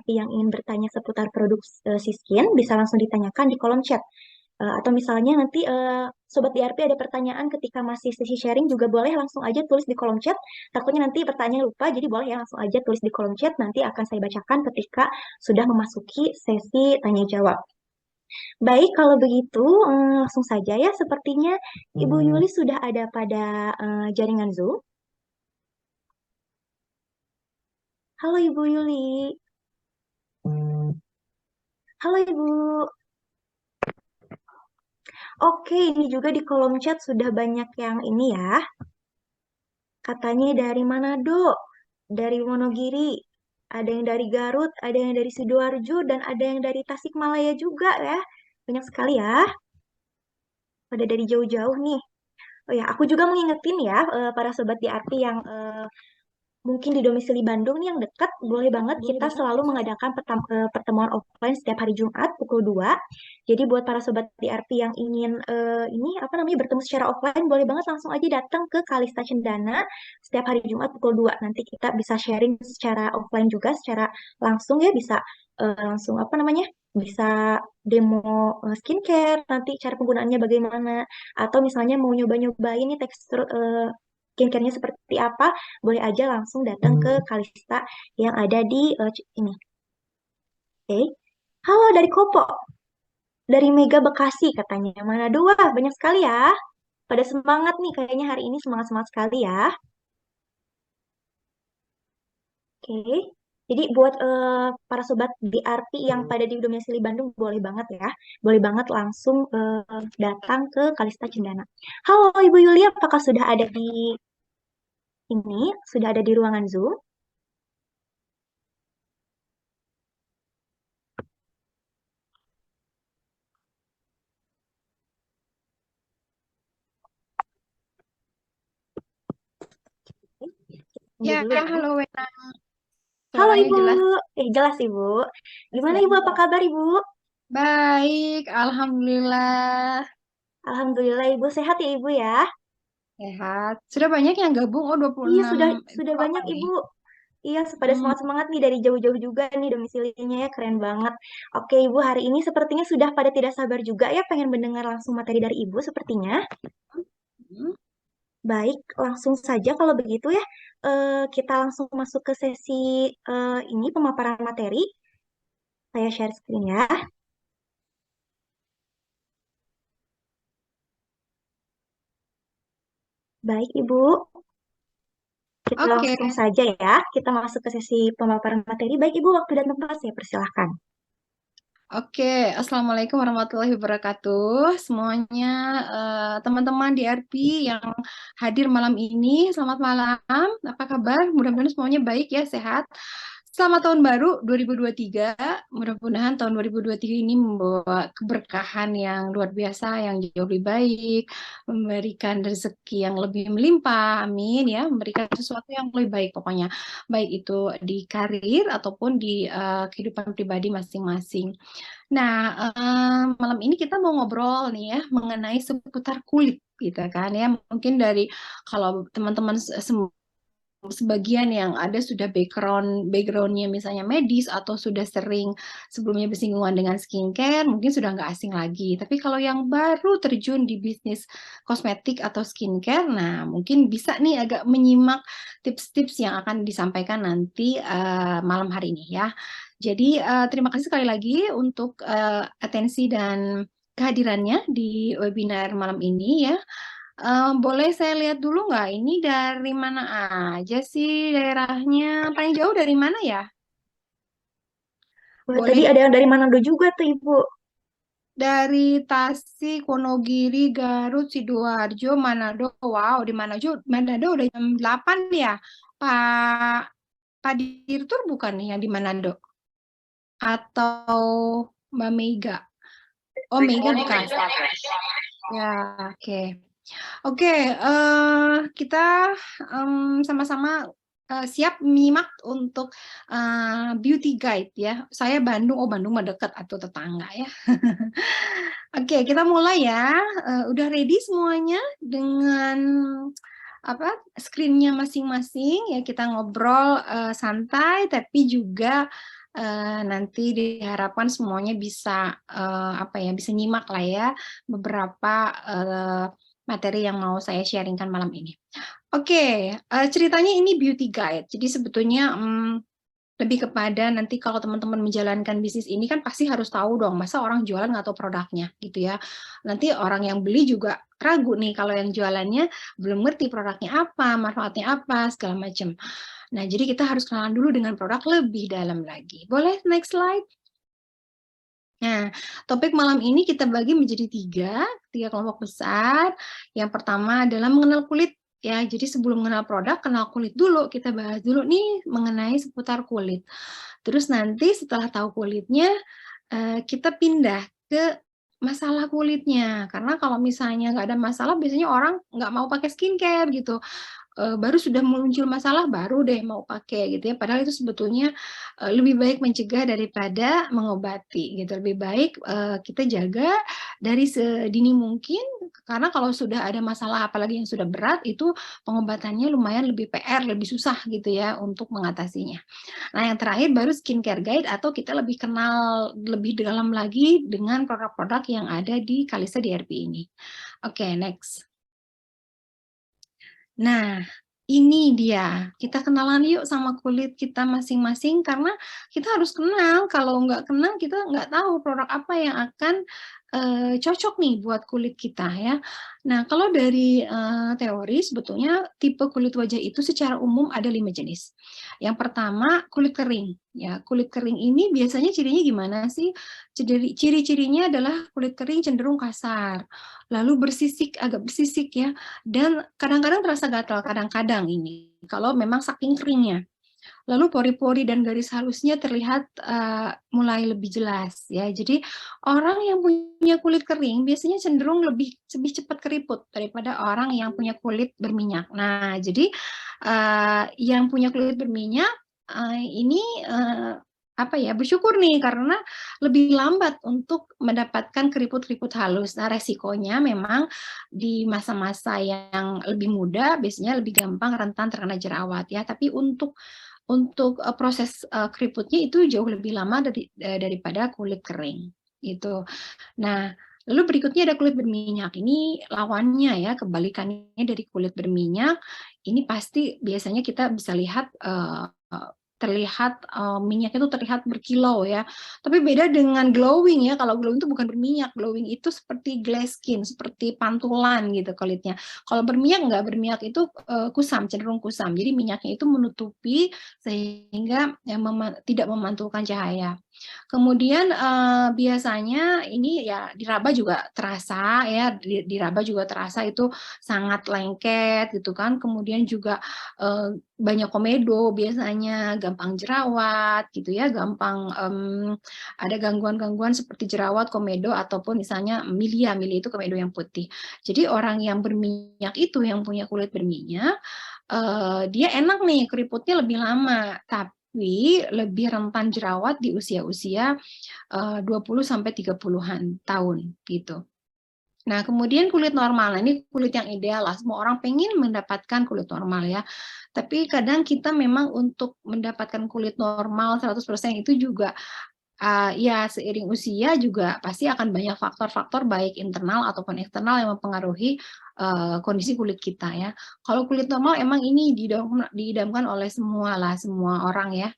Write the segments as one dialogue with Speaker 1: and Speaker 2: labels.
Speaker 1: yang ingin bertanya seputar produk Siskin, bisa langsung ditanyakan di kolom chat. Atau misalnya nanti Sobat DRP ada pertanyaan ketika masih sesi sharing juga boleh langsung aja tulis di kolom chat. Takutnya nanti pertanyaan lupa, jadi boleh ya langsung aja tulis di kolom chat. Nanti akan saya bacakan ketika sudah memasuki sesi tanya jawab. Baik, kalau begitu langsung saja ya. Sepertinya Ibu Yuli sudah ada pada jaringan Zoom. Halo Ibu Yuli. Halo Ibu. Oke, ini juga di kolom chat sudah banyak yang ini ya. Katanya dari Manado, dari Wonogiri, ada yang dari Garut, ada yang dari Sidoarjo, dan ada yang dari Tasikmalaya juga ya. Banyak sekali ya. Pada dari jauh-jauh nih. Oh ya, aku juga mau ngingetin ya, para sobat di arti yang mungkin di domisili Bandung nih yang dekat, boleh banget kita selalu mengadakan pertemuan offline setiap hari Jumat pukul 2. Jadi buat para sobat DRP yang ingin ini apa namanya bertemu secara offline, boleh banget langsung aja datang ke Kalista Cendana setiap hari Jumat pukul 2. Nanti kita bisa sharing secara offline juga, secara langsung ya, bisa langsung apa namanya? Bisa demo skincare, nanti cara penggunaannya bagaimana, atau misalnya mau nyoba-nyobain nih tekstur skincare-nya seperti apa, boleh aja langsung datang ke Kalista yang ada di ini. Oke. Halo dari Kopo, dari Mega Bekasi katanya. Mana dua, banyak sekali ya. Pada semangat nih, kayaknya hari ini semangat-semangat sekali ya. Oke. Jadi buat para sobat BRP yang pada di domisili Bandung, boleh banget ya. Boleh banget langsung datang ke Kalista Cendana. Halo Ibu Yulia, apakah sudah ada di ini? Sudah ada di ruangan Zoom? Tunggu
Speaker 2: Ya,
Speaker 1: dulu ya.
Speaker 2: halo Wena.
Speaker 1: Halo
Speaker 2: Suaranya
Speaker 1: Ibu.
Speaker 2: jelas.
Speaker 1: Jelas Ibu. Gimana
Speaker 2: Ya.
Speaker 1: Ibu, apa kabar Ibu?
Speaker 2: Baik, Alhamdulillah.
Speaker 1: Alhamdulillah Ibu sehat ya Ibu ya.
Speaker 2: Sehat. Sudah banyak yang gabung. Oh,
Speaker 1: Iya
Speaker 2: 26
Speaker 1: sudah
Speaker 2: berapa
Speaker 1: banyak
Speaker 2: nih?
Speaker 1: Ibu. Iya, pada
Speaker 2: Hmm,
Speaker 1: semangat-semangat nih dari jauh-jauh juga nih domisilinya ya, keren banget. Oke Ibu, hari ini sepertinya sudah pada tidak sabar juga ya pengen mendengar langsung materi dari Ibu sepertinya.
Speaker 2: hmm.
Speaker 1: Baik, langsung saja kalau begitu ya. Kita langsung masuk ke sesi ini pemaparan materi. Saya share screen ya. Baik Ibu, kita
Speaker 2: Oke,
Speaker 1: langsung saja ya. Kita masuk ke sesi pemaparan materi. Baik Ibu, waktu dan tempat saya persilahkan.
Speaker 2: oke. Assalamualaikum warahmatullahi wabarakatuh. Semuanya, teman-teman di RP yang hadir malam ini, selamat malam. Apa kabar? Mudah-mudahan semuanya baik ya, sehat. Selamat tahun baru 2023. Mudah-mudahan tahun 2023 ini membawa keberkahan yang luar biasa, yang jauh lebih baik, memberikan rezeki yang lebih melimpah, amin ya, memberikan sesuatu yang lebih baik pokoknya, baik itu di karir ataupun di kehidupan pribadi masing-masing. Nah, malam ini kita mau ngobrol nih ya mengenai seputar kulit gitu kan ya. Mungkin dari kalau teman-teman sebagian yang ada sudah backgroundnya misalnya medis atau sudah sering sebelumnya bersinggungan dengan skincare mungkin sudah nggak asing lagi. Tapi kalau yang baru terjun di bisnis kosmetik atau skincare, nah mungkin bisa nih agak menyimak tips-tips yang akan disampaikan nanti malam hari ini ya. Jadi terima kasih sekali lagi untuk atensi dan kehadirannya di webinar malam ini ya. Boleh saya lihat dulu nggak? Ini dari mana aja sih daerahnya? Paling jauh dari mana ya?
Speaker 1: Wah, tadi
Speaker 2: Boleh
Speaker 1: ada yang dari Manado juga tuh Ibu.
Speaker 2: dari Tasik, Wonogiri, Garut, Sidoarjo, Manado. Wow, di Manado, Manado udah jam 8 ya. Pak Pak Dirtur bukan nih yang di Manado? Atau Mbak Mega? Oh, Mega bukan. Ya, oke. Oke, kita sama-sama siap menyimak untuk beauty guide ya. Saya Bandung, oh Bandung mah dekat atau tetangga ya. Oke, kita mulai ya. Udah ready semuanya dengan apa screennya masing-masing ya. Kita ngobrol santai tapi juga nanti diharapkan semuanya bisa bisa nyimak lah ya beberapa materi yang mau saya sharingkan malam ini. Oke, ceritanya ini beauty guide. Jadi sebetulnya lebih kepada nanti kalau teman-teman menjalankan bisnis ini kan pasti harus tahu dong, masa orang jualan nggak tahu produknya gitu ya. Nanti orang yang beli juga ragu nih kalau yang jualannya belum ngerti produknya apa, manfaatnya apa, segala macam. Nah, jadi kita harus kenalan dulu dengan produk lebih dalam lagi. Boleh next slide? Nah, topik malam ini kita bagi menjadi tiga kelompok besar. Yang pertama adalah mengenal kulit. Ya, jadi sebelum mengenal produk, kenal kulit dulu. Kita bahas dulu nih mengenai seputar kulit. Terus nanti setelah tahu kulitnya, kita pindah ke masalah kulitnya. Karena kalau misalnya nggak ada masalah, biasanya orang nggak mau pakai skincare gitu. Baru sudah muncul masalah baru deh mau pakai gitu ya. Padahal itu sebetulnya lebih baik mencegah daripada mengobati gitu. Lebih baik kita jaga dari sedini mungkin karena kalau sudah ada masalah apalagi yang sudah berat itu pengobatannya lumayan lebih PR, lebih susah gitu ya untuk mengatasinya. Nah, yang terakhir baru skincare guide atau kita lebih kenal lebih dalam lagi dengan produk-produk yang ada di Kalista DRP ini. Oke, next. Nah, ini dia. Kita kenalan yuk sama kulit kita masing-masing karena kita harus kenal. Kalau nggak kenal, kita nggak tahu produk apa yang akan cocok nih buat kulit kita ya. Nah, kalau dari teori sebetulnya tipe kulit wajah itu secara umum ada 5 jenis. Yang pertama kulit kering. Ya, kulit kering ini biasanya cirinya gimana sih? Ciri-cirinya adalah kulit kering cenderung kasar, lalu bersisik, agak bersisik ya, dan kadang-kadang terasa gatal, kadang-kadang ini kalau memang saking keringnya. Lalu pori-pori dan garis halusnya terlihat mulai lebih jelas ya. Jadi orang yang punya kulit kering biasanya cenderung lebih cepat keriput daripada orang yang punya kulit berminyak. Nah, jadi yang punya kulit berminyak ini bersyukur nih karena lebih lambat untuk mendapatkan keriput-keriput halus. Nah, resikonya memang di masa-masa yang lebih muda biasanya lebih gampang rentan terkena jerawat ya. Tapi untuk proses keriputnya itu jauh lebih lama daripada kulit kering gitu. Nah, lalu berikutnya ada kulit berminyak. Ini lawannya ya, kebalikannya dari kulit berminyak. Ini pasti biasanya kita bisa lihat terlihat minyaknya itu terlihat berkilau ya. Tapi beda dengan glowing ya. Kalau glowing itu bukan berminyak, glowing itu seperti glass skin, seperti pantulan gitu kulitnya. Kalau berminyak enggak, berminyak itu kusam, cenderung kusam. Jadi minyaknya itu menutupi sehingga tidak memantulkan cahaya. Kemudian biasanya ini ya diraba juga terasa ya, diraba juga terasa itu sangat lengket gitu kan. Kemudian juga banyak komedo biasanya, gampang jerawat gitu ya, gampang ada gangguan-gangguan seperti jerawat, komedo ataupun misalnya milia, milia itu komedo yang putih. Jadi orang yang berminyak itu yang punya kulit berminyak dia enak nih keriputnya lebih lama, tapi lebih rentan jerawat di usia-usia 20 sampai 30-an tahun gitu. Nah, kemudian kulit normal. Nah, ini kulit yang ideal lah. Semua orang pengen mendapatkan kulit normal ya. Tapi kadang kita memang untuk mendapatkan kulit normal 100% itu juga ya seiring usia juga pasti akan banyak faktor-faktor baik internal ataupun eksternal yang mempengaruhi kondisi kulit kita ya. Kalau kulit normal emang ini didamkan oleh semua orang ya.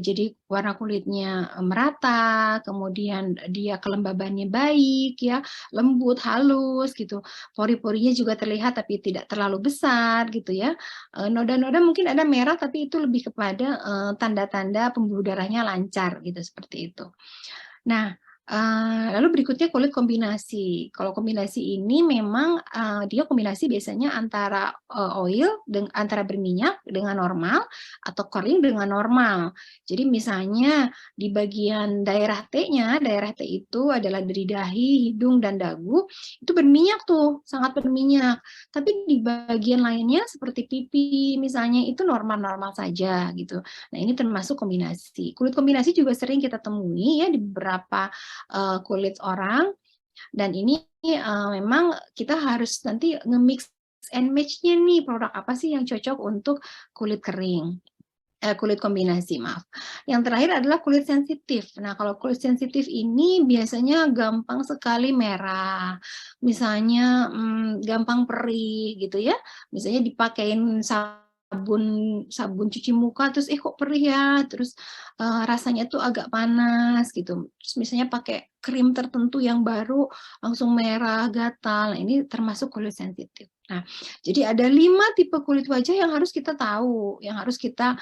Speaker 2: Jadi warna kulitnya merata, kemudian dia kelembabannya baik ya, lembut, halus gitu. Pori-porinya juga terlihat tapi tidak terlalu besar gitu ya. Noda-noda mungkin ada merah tapi itu lebih kepada tanda-tanda pembuluh darahnya lancar gitu seperti itu. Nah, lalu berikutnya kulit kombinasi. Kalau kombinasi ini memang dia kombinasi biasanya antara oil antara berminyak dengan normal atau kering dengan normal. Jadi misalnya di bagian daerah T-nya, daerah T itu adalah dari dahi, hidung dan dagu, itu berminyak tuh, sangat berminyak. Tapi di bagian lainnya seperti pipi misalnya itu normal-normal saja gitu. Nah, ini termasuk kombinasi. Kulit kombinasi juga sering kita temui ya di beberapa kulit orang, dan ini memang kita harus nanti nge-mix and match-nya nih produk apa sih yang cocok untuk kulit kering. kulit kombinasi, maaf. Yang terakhir adalah kulit sensitif. Nah, kalau kulit sensitif ini biasanya gampang sekali merah. Misalnya gampang perih gitu ya. Misalnya dipakein sabun sabun cuci muka terus kok perih ya, terus rasanya tuh agak panas gitu. Terus misalnya pakai krim tertentu yang baru langsung merah, gatal. Nah, ini termasuk kulit sensitif. Nah, jadi ada 5 tipe kulit wajah yang harus kita tahu, yang harus kita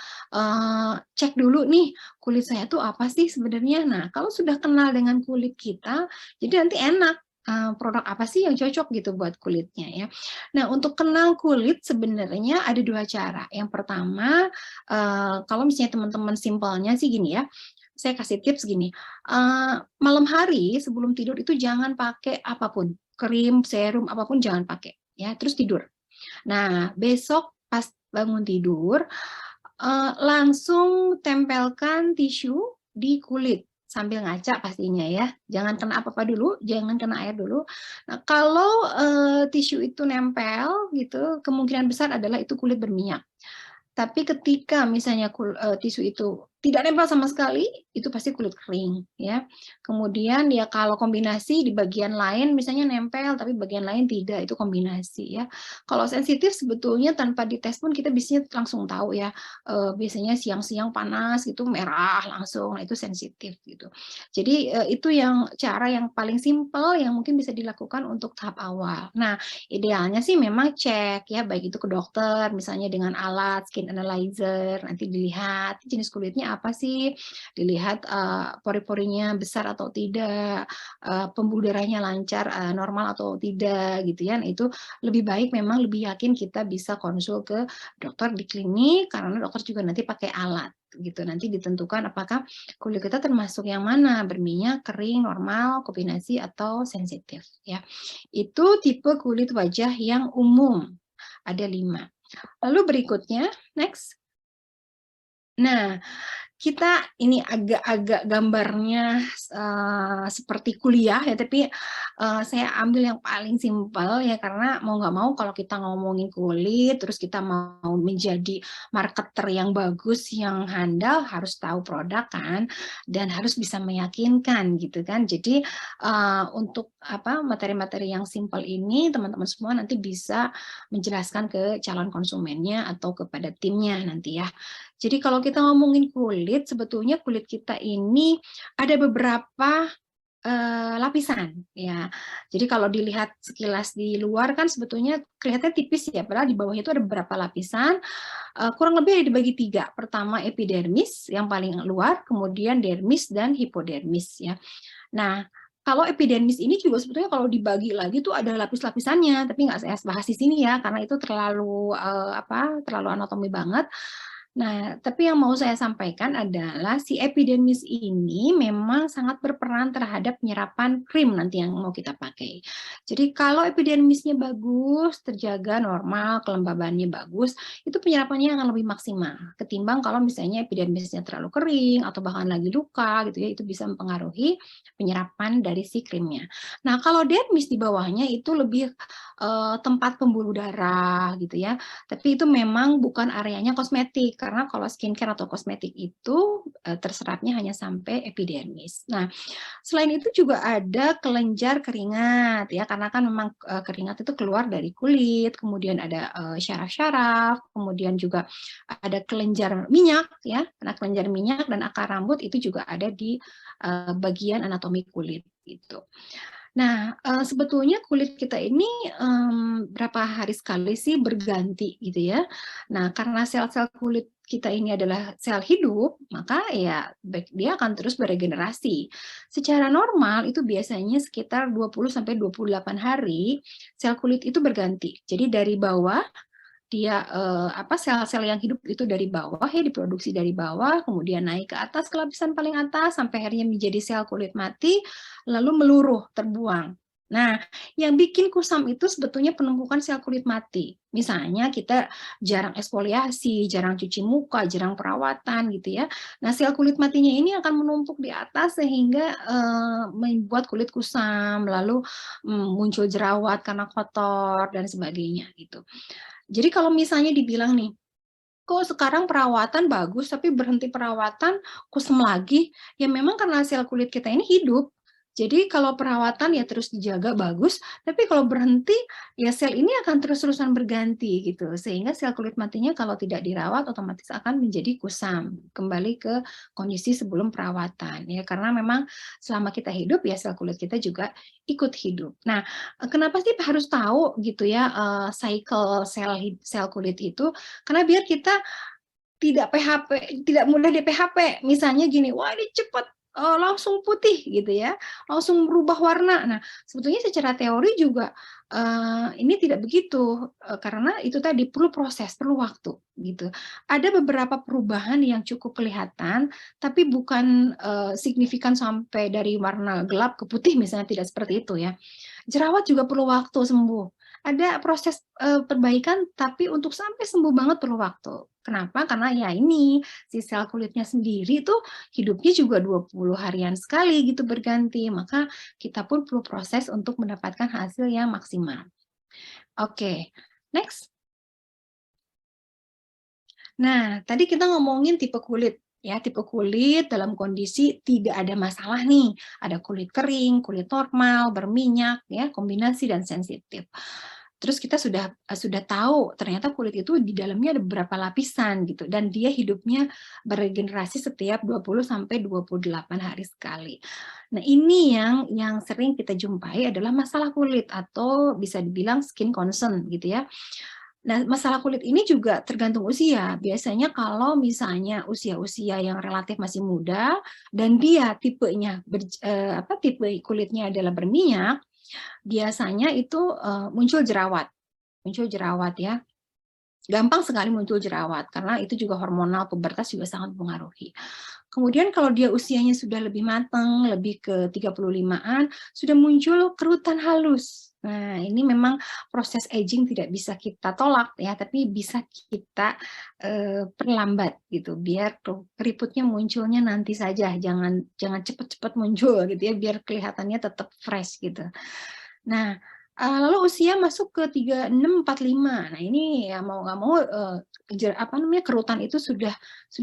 Speaker 2: cek dulu nih, kulit saya tuh apa sih sebenarnya. Nah, kalau sudah kenal dengan kulit kita, jadi nanti enak produk apa sih yang cocok gitu buat kulitnya ya. Nah, untuk kenal kulit sebenarnya ada 2 cara. Yang pertama, kalau misalnya teman-teman simpelnya sih gini ya, saya kasih tips gini, malam hari sebelum tidur itu jangan pakai apapun, krim, serum, apapun jangan pakai ya, terus tidur. Nah, besok pas bangun tidur, langsung tempelkan tisu di kulit sambil ngaca pastinya ya. Jangan kena apa-apa dulu, jangan kena air dulu. Nah, kalau tisu itu nempel gitu, kemungkinan besar adalah itu kulit berminyak. Tapi ketika misalnya tisu itu tidak nempel sama sekali, itu pasti kulit kering ya. Kemudian ya kalau kombinasi di bagian lain misalnya nempel tapi bagian lain tidak, itu kombinasi ya. Kalau sensitif sebetulnya tanpa dites pun kita bisa langsung tahu ya. Biasanya siang-siang panas itu merah langsung, nah, itu sensitif gitu. Jadi itu yang cara yang paling simpel yang mungkin bisa dilakukan untuk tahap awal. Nah, idealnya sih memang cek ya, baik itu ke dokter misalnya dengan alat skin analyzer, nanti dilihat jenis kulitnya apa sih, dilihat pori-porinya besar atau tidak, pembuluh darahnya lancar, normal atau tidak gitu ya. Nah, itu lebih baik memang lebih yakin kita bisa konsul ke dokter di klinik karena dokter juga nanti pakai alat gitu. Nanti ditentukan apakah kulit kita termasuk yang mana, berminyak, kering, normal, kombinasi atau sensitif ya. Itu tipe kulit wajah yang umum, ada 5. Lalu berikutnya, next. Nah, kita ini agak-agak gambarnya seperti kuliah ya, tapi saya ambil yang paling simpel ya, karena mau nggak mau kalau kita ngomongin kulit, terus kita mau menjadi marketer yang bagus, yang handal, harus tahu produk kan, dan harus bisa meyakinkan gitu kan. Jadi untuk materi-materi yang simpel ini, teman-teman semua nanti bisa menjelaskan ke calon konsumennya atau kepada timnya nanti ya. Jadi kalau kita ngomongin kulit, sebetulnya kulit kita ini ada beberapa lapisan ya. Jadi kalau dilihat sekilas di luar kan sebetulnya kelihatannya tipis ya, padahal di bawahnya itu ada beberapa lapisan, kurang lebih dibagi 3. Pertama epidermis yang paling luar, kemudian dermis dan hipodermis ya. Nah, kalau epidermis ini juga sebetulnya kalau dibagi lagi tuh ada lapis-lapisannya, tapi nggak saya bahas di sini ya, karena itu terlalu anatomi banget. Nah, tapi yang mau saya sampaikan adalah si epidermis ini memang sangat berperan terhadap penyerapan krim nanti yang mau kita pakai. Jadi kalau epidermisnya bagus, terjaga normal, kelembabannya bagus, itu penyerapannya akan lebih maksimal ketimbang kalau misalnya epidermisnya terlalu kering atau bahkan lagi luka gitu ya, itu bisa mempengaruhi penyerapan dari si krimnya. Nah, kalau dermis di bawahnya itu lebih tempat pembuluh darah gitu ya. Tapi itu memang bukan areanya kosmetik, karena kalau skincare atau kosmetik itu terserapnya hanya sampai epidermis. Nah, selain itu juga ada kelenjar keringat ya, karena kan memang keringat itu keluar dari kulit, kemudian ada syaraf-syaraf, kemudian juga ada kelenjar minyak ya, karena kelenjar minyak dan akar rambut itu juga ada di bagian anatomi kulit gitu. Nah, sebetulnya kulit kita ini berapa hari sekali sih berganti gitu ya. Nah, karena sel-sel kulit kita ini adalah sel hidup, maka ya dia akan terus beregenerasi. Secara normal itu biasanya sekitar 20 sampai 28 hari sel kulit itu berganti. Jadi dari bawah dia sel-sel yang hidup itu dari bawah ya, diproduksi dari bawah, kemudian naik ke atas ke lapisan paling atas sampai akhirnya menjadi sel kulit mati, lalu meluruh, terbuang. Nah, yang bikin kusam itu sebetulnya penumpukan sel kulit mati. Misalnya kita jarang eksfoliasi, jarang cuci muka, jarang perawatan gitu ya. Nah, sel kulit matinya ini akan menumpuk di atas sehingga membuat kulit kusam, lalu muncul jerawat karena kotor dan sebagainya gitu. Jadi kalau misalnya dibilang nih, kok sekarang perawatan bagus tapi berhenti perawatan kusam lagi, ya memang karena sel kulit kita ini hidup. Jadi kalau perawatan ya terus dijaga bagus, tapi kalau berhenti ya sel ini akan terus-terusan berganti gitu. Sehingga sel kulit matinya kalau tidak dirawat otomatis akan menjadi kusam, kembali ke kondisi sebelum perawatan ya, karena memang selama kita hidup ya sel kulit kita juga ikut hidup. Nah, kenapa sih harus tahu gitu ya cycle sel kulit itu? Karena biar kita tidak PHP, tidak mudah di PHP. Misalnya gini, wah ini cepat langsung putih gitu ya, langsung berubah warna. Nah, sebetulnya secara teori juga ini tidak begitu, karena itu tadi perlu proses, perlu waktu gitu. Ada beberapa perubahan yang cukup kelihatan, tapi bukan signifikan sampai dari warna gelap ke putih misalnya, tidak seperti itu ya. Jerawat juga perlu waktu sembuh. Ada proses perbaikan, tapi untuk sampai sembuh banget perlu waktu. Kenapa? Karena ya ini, si sel kulitnya sendiri tuh hidupnya juga 20 harian sekali gitu berganti. Maka kita pun perlu proses untuk mendapatkan hasil yang maksimal. Oke, next. Nah, tadi kita ngomongin tipe kulit. Ya, tipe kulit dalam kondisi tidak ada masalah nih. Ada kulit kering, kulit normal, berminyak, ya, kombinasi dan sensitif. Terus kita sudah tahu ternyata kulit itu di dalamnya ada beberapa lapisan gitu, dan dia hidupnya beregenerasi setiap 20 sampai 28 hari sekali. Nah, ini yang sering kita jumpai adalah masalah kulit atau bisa dibilang skin concern gitu ya. Nah, masalah kulit ini juga tergantung usia. Biasanya kalau misalnya usia-usia yang relatif masih muda dan dia tipenya tipe kulitnya adalah berminyak, biasanya itu muncul jerawat ya. Gampang sekali muncul jerawat karena itu juga hormonal, pubertas juga sangat mempengaruhi. Kemudian kalau dia usianya sudah lebih matang, lebih ke 35-an, sudah muncul kerutan halus. Nah, ini memang proses aging tidak bisa kita tolak ya, tapi bisa kita perlambat gitu, biar keriputnya munculnya nanti saja, jangan cepat-cepat muncul gitu ya, biar kelihatannya tetap fresh gitu. Nah, lalu usia masuk ke 36, 45. Nah, ini ya mau nggak mau kerutan itu sudah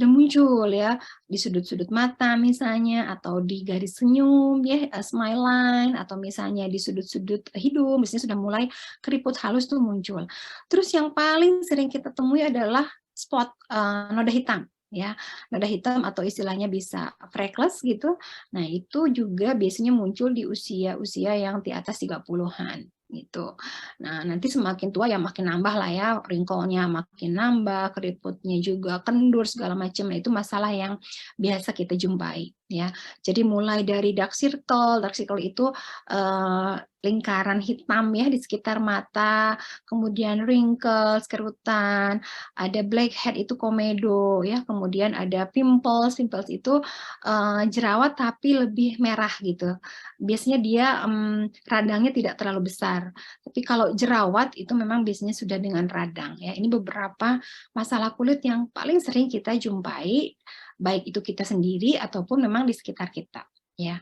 Speaker 2: muncul ya di sudut-sudut mata misalnya, atau di garis senyum ya, smile line, atau misalnya di sudut-sudut hidung, misalnya sudah mulai keriput halus tuh muncul. Terus yang paling sering kita temui adalah spot noda hitam ya, noda hitam atau istilahnya bisa freckles gitu. Nah, itu juga biasanya muncul di usia-usia yang di atas 30-an gitu. Nah, nanti semakin tua ya makin nambah lah ya, wrinkle-nya makin nambah, keriputnya juga kendur segala macam. Nah, itu masalah yang biasa kita jumpai ya. Jadi mulai dari dark circle itu lingkaran hitam ya di sekitar mata, kemudian wrinkles, kerutan, ada blackhead itu komedo ya, kemudian ada pimples itu jerawat tapi lebih merah gitu. Biasanya dia radangnya tidak terlalu besar. Tapi kalau jerawat itu memang biasanya sudah dengan radang ya. Ini beberapa masalah kulit yang paling sering kita jumpai, baik itu kita sendiri ataupun memang di sekitar kita ya.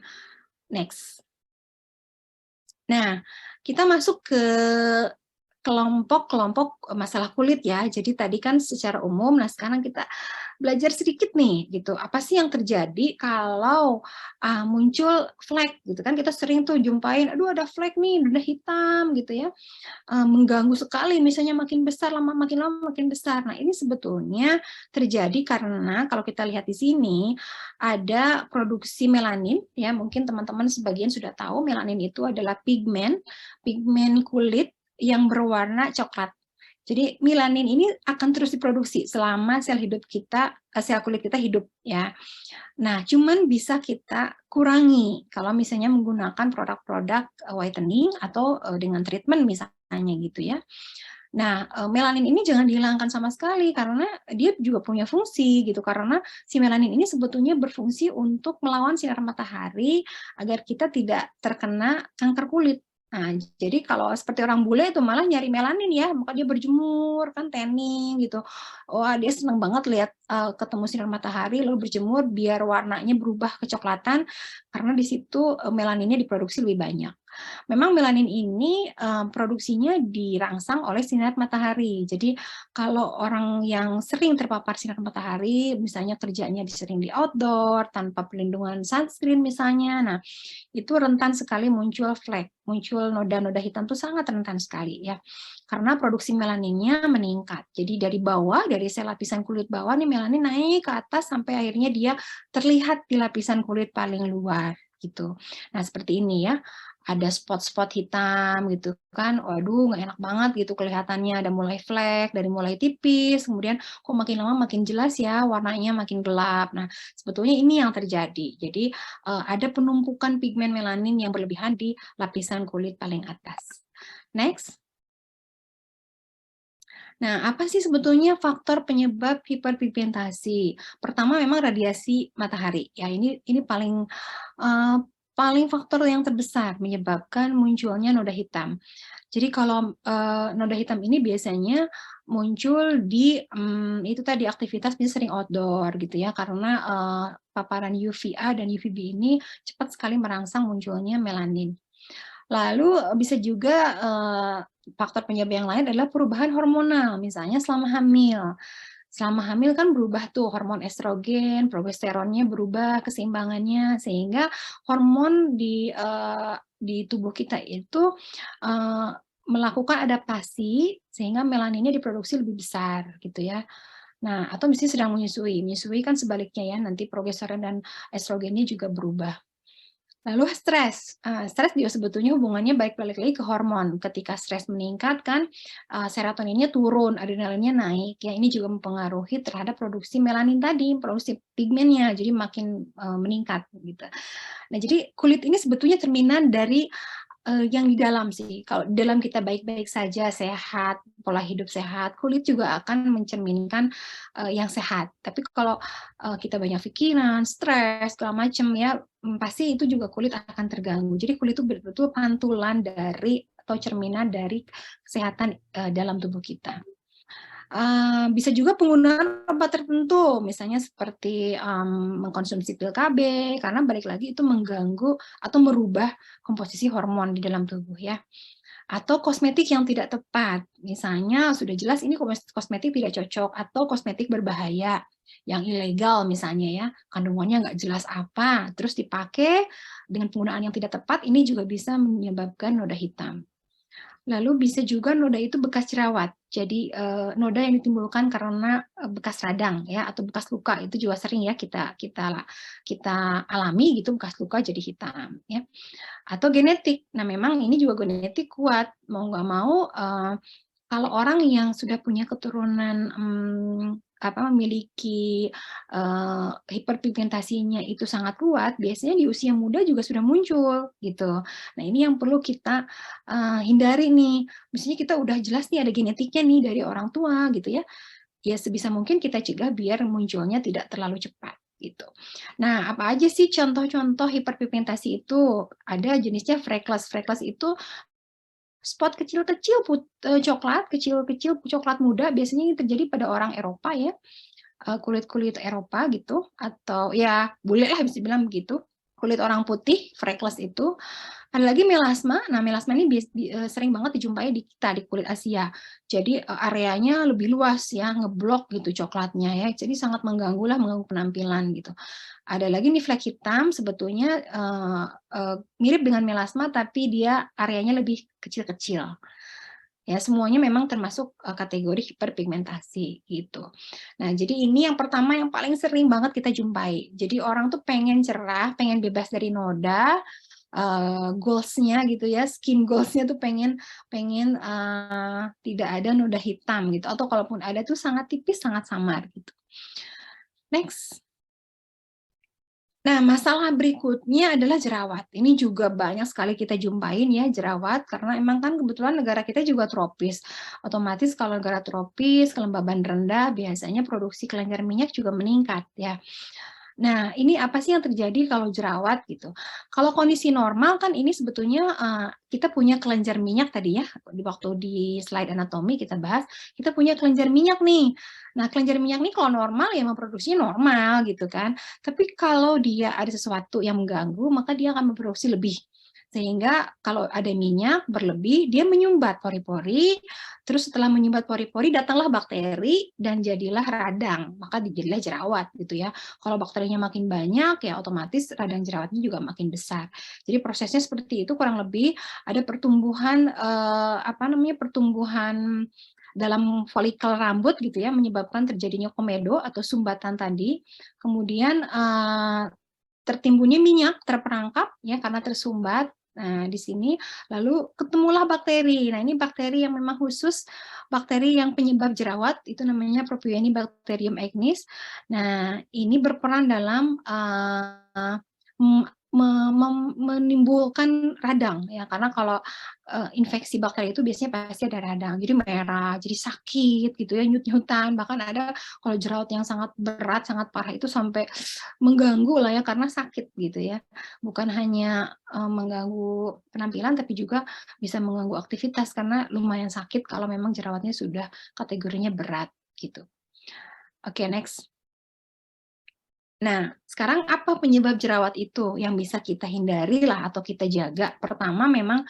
Speaker 2: Next. Nah, kita masuk ke kelompok-kelompok masalah kulit ya. Jadi tadi kan secara umum, nah sekarang kita belajar sedikit nih gitu. Apa sih yang terjadi kalau muncul flek gitu kan? Kita sering tuh jumpain, aduh ada flek nih, udah hitam gitu ya. Mengganggu sekali, misalnya makin besar makin lama makin besar. Nah, ini sebetulnya terjadi karena kalau kita lihat di sini ada produksi melanin ya. Mungkin teman-teman sebagian sudah tahu melanin itu adalah pigmen kulit yang berwarna coklat. Jadi melanin ini akan terus diproduksi selama sel kulit kita hidup ya. Nah, cuman bisa kita kurangi kalau misalnya menggunakan produk-produk whitening atau dengan treatment misalnya gitu ya. Nah, melanin ini jangan dihilangkan sama sekali karena dia juga punya fungsi gitu, karena si melanin ini sebetulnya berfungsi untuk melawan sinar matahari agar kita tidak terkena kanker kulit. Nah, jadi kalau seperti orang bule itu malah nyari melanin ya, maka dia berjemur kan, tanning gitu. Wah, dia senang banget lihat ketemu sinar matahari lalu berjemur biar warnanya berubah kecoklatan karena di situ melaninnya diproduksi lebih banyak. Memang melanin ini produksinya dirangsang oleh sinar matahari. Jadi kalau orang yang sering terpapar sinar matahari, misalnya kerjanya sering di outdoor, tanpa perlindungan sunscreen misalnya, nah itu rentan sekali muncul flek, muncul noda-noda hitam itu sangat rentan sekali ya. Karena produksi melaninnya meningkat. Jadi dari bawah, dari sel lapisan kulit bawah nih melanin naik ke atas sampai akhirnya dia terlihat di lapisan kulit paling luar gitu. Nah, seperti ini ya. Ada spot-spot hitam gitu kan, waduh nggak enak banget gitu kelihatannya, ada mulai flek, dari mulai tipis, kemudian kok makin lama makin jelas ya, warnanya makin gelap. Nah, sebetulnya ini yang terjadi. Jadi ada penumpukan pigmen melanin yang berlebihan di lapisan kulit paling atas. Next. Nah, apa sih sebetulnya faktor penyebab hiperpigmentasi? Pertama memang radiasi matahari. Ya, ini paling faktor yang terbesar menyebabkan munculnya noda hitam. Jadi kalau noda hitam ini biasanya muncul di itu tadi aktivitas bisa sering outdoor gitu ya, karena paparan UVA dan UVB ini cepat sekali merangsang munculnya melanin. Lalu bisa juga faktor penyebab yang lain adalah perubahan hormonal, misalnya selama hamil. Selama hamil kan berubah tuh hormon estrogen, progesteronnya berubah keseimbangannya, sehingga hormon di tubuh kita itu melakukan adaptasi sehingga melaninnya diproduksi lebih besar gitu ya. Nah, atau misalnya sedang menyusui kan sebaliknya ya, nanti progesteron dan estrogennya juga berubah. Lalu stres, stres juga sebetulnya hubungannya balik lagi ke hormon. Ketika stres meningkat kan serotoninnya turun, adrenalinnya naik. Ya, ini juga mempengaruhi terhadap produksi melanin tadi, produksi pigmennya, jadi makin meningkat gitu. Nah, jadi kulit ini sebetulnya cerminan dari yang di dalam sih. Kalau dalam kita baik-baik saja, sehat, pola hidup sehat, kulit juga akan mencerminkan yang sehat. Tapi kalau kita banyak pikiran, stres, segala macam ya, pasti itu juga kulit akan terganggu. Jadi kulit itu betul-betul pantulan dari atau cerminan dari kesehatan dalam tubuh kita. Bisa juga penggunaan obat tertentu, misalnya seperti mengkonsumsi pil KB, karena balik lagi itu mengganggu atau merubah komposisi hormon di dalam tubuh ya. Atau kosmetik yang tidak tepat, misalnya sudah jelas ini kosmetik tidak cocok, atau kosmetik berbahaya, yang ilegal misalnya ya, kandungannya nggak jelas apa, terus dipakai dengan penggunaan yang tidak tepat, ini juga bisa menyebabkan noda hitam. Lalu bisa juga noda itu bekas jerawat. Jadi noda yang ditimbulkan karena bekas radang ya atau bekas luka itu juga sering ya kita alami gitu, bekas luka jadi hitam ya. Atau genetik. Nah, memang ini juga genetik kuat. Mau nggak mau kalau orang yang sudah punya keturunan memiliki hiperpigmentasinya itu sangat kuat, biasanya di usia muda juga sudah muncul gitu. Nah, ini yang perlu kita hindari nih. Misalnya kita udah jelas nih ada genetiknya nih dari orang tua gitu ya. Ya sebisa mungkin kita cegah biar munculnya tidak terlalu cepat gitu. Nah, apa aja sih contoh-contoh hiperpigmentasi itu? Ada jenisnya freckles. Freckles itu spot kecil-kecil coklat, kecil-kecil coklat muda, biasanya ini terjadi pada orang Eropa ya, kulit-kulit Eropa gitu, atau ya bule lah bisa bilang begitu, kulit orang putih, freckles itu. Ada lagi melasma. Nah, melasma ini sering banget dijumpai di kita, di kulit Asia. Jadi areanya lebih luas ya, ngeblok gitu coklatnya ya. Jadi sangat mengganggu penampilan gitu. Ada lagi nih flek hitam, sebetulnya mirip dengan melasma, tapi dia areanya lebih kecil-kecil. Ya, semuanya memang termasuk kategori hiperpigmentasi gitu. Nah, jadi ini yang pertama yang paling sering banget kita jumpai. Jadi orang tuh pengen cerah, pengen bebas dari noda, goals-nya gitu ya, skin goals-nya tuh pengen tidak ada noda hitam gitu, atau kalaupun ada tuh sangat tipis, sangat samar gitu. Next. Nah, masalah berikutnya adalah jerawat. Ini juga banyak sekali kita jumpain ya jerawat, karena emang kan kebetulan negara kita juga tropis. Otomatis kalau negara tropis, kelembaban rendah, biasanya produksi kelenjar minyak juga meningkat ya. Nah, ini apa sih yang terjadi kalau jerawat gitu? Kalau kondisi normal kan ini sebetulnya kita punya kelenjar minyak tadi ya, waktu di slide anatomi kita bahas, kita punya kelenjar minyak nih. Nah, kelenjar minyak nih kalau normal ya memproduksinya normal gitu kan. Tapi kalau dia ada sesuatu yang mengganggu, maka dia akan memproduksi lebih. Sehingga kalau ada minyak berlebih, dia menyumbat pori-pori, terus setelah menyumbat pori-pori datanglah bakteri dan jadilah radang, maka jadilah jerawat gitu ya. Kalau bakterinya makin banyak ya otomatis radang jerawatnya juga makin besar. Jadi prosesnya seperti itu kurang lebih, ada pertumbuhan pertumbuhan dalam folikel rambut gitu ya, menyebabkan terjadinya komedo atau sumbatan tadi. Kemudian tertimbunnya minyak terperangkap ya karena tersumbat. Nah, di sini lalu ketemulah bakteri. Nah, ini bakteri yang memang khusus, bakteri yang penyebab jerawat, itu namanya Propionibacterium acnes. Nah, ini berperan dalam menimbulkan radang ya, karena kalau infeksi bakteri itu biasanya pasti ada radang, jadi merah, jadi sakit gitu ya, nyut-nyutan, bahkan ada kalau jerawat yang sangat berat, sangat parah itu sampai mengganggu lah ya karena sakit gitu ya, bukan hanya mengganggu penampilan tapi juga bisa mengganggu aktivitas karena lumayan sakit kalau memang jerawatnya sudah kategorinya berat gitu. Oke, next. Nah, sekarang apa penyebab jerawat itu yang bisa kita hindari lah atau kita jaga? Pertama memang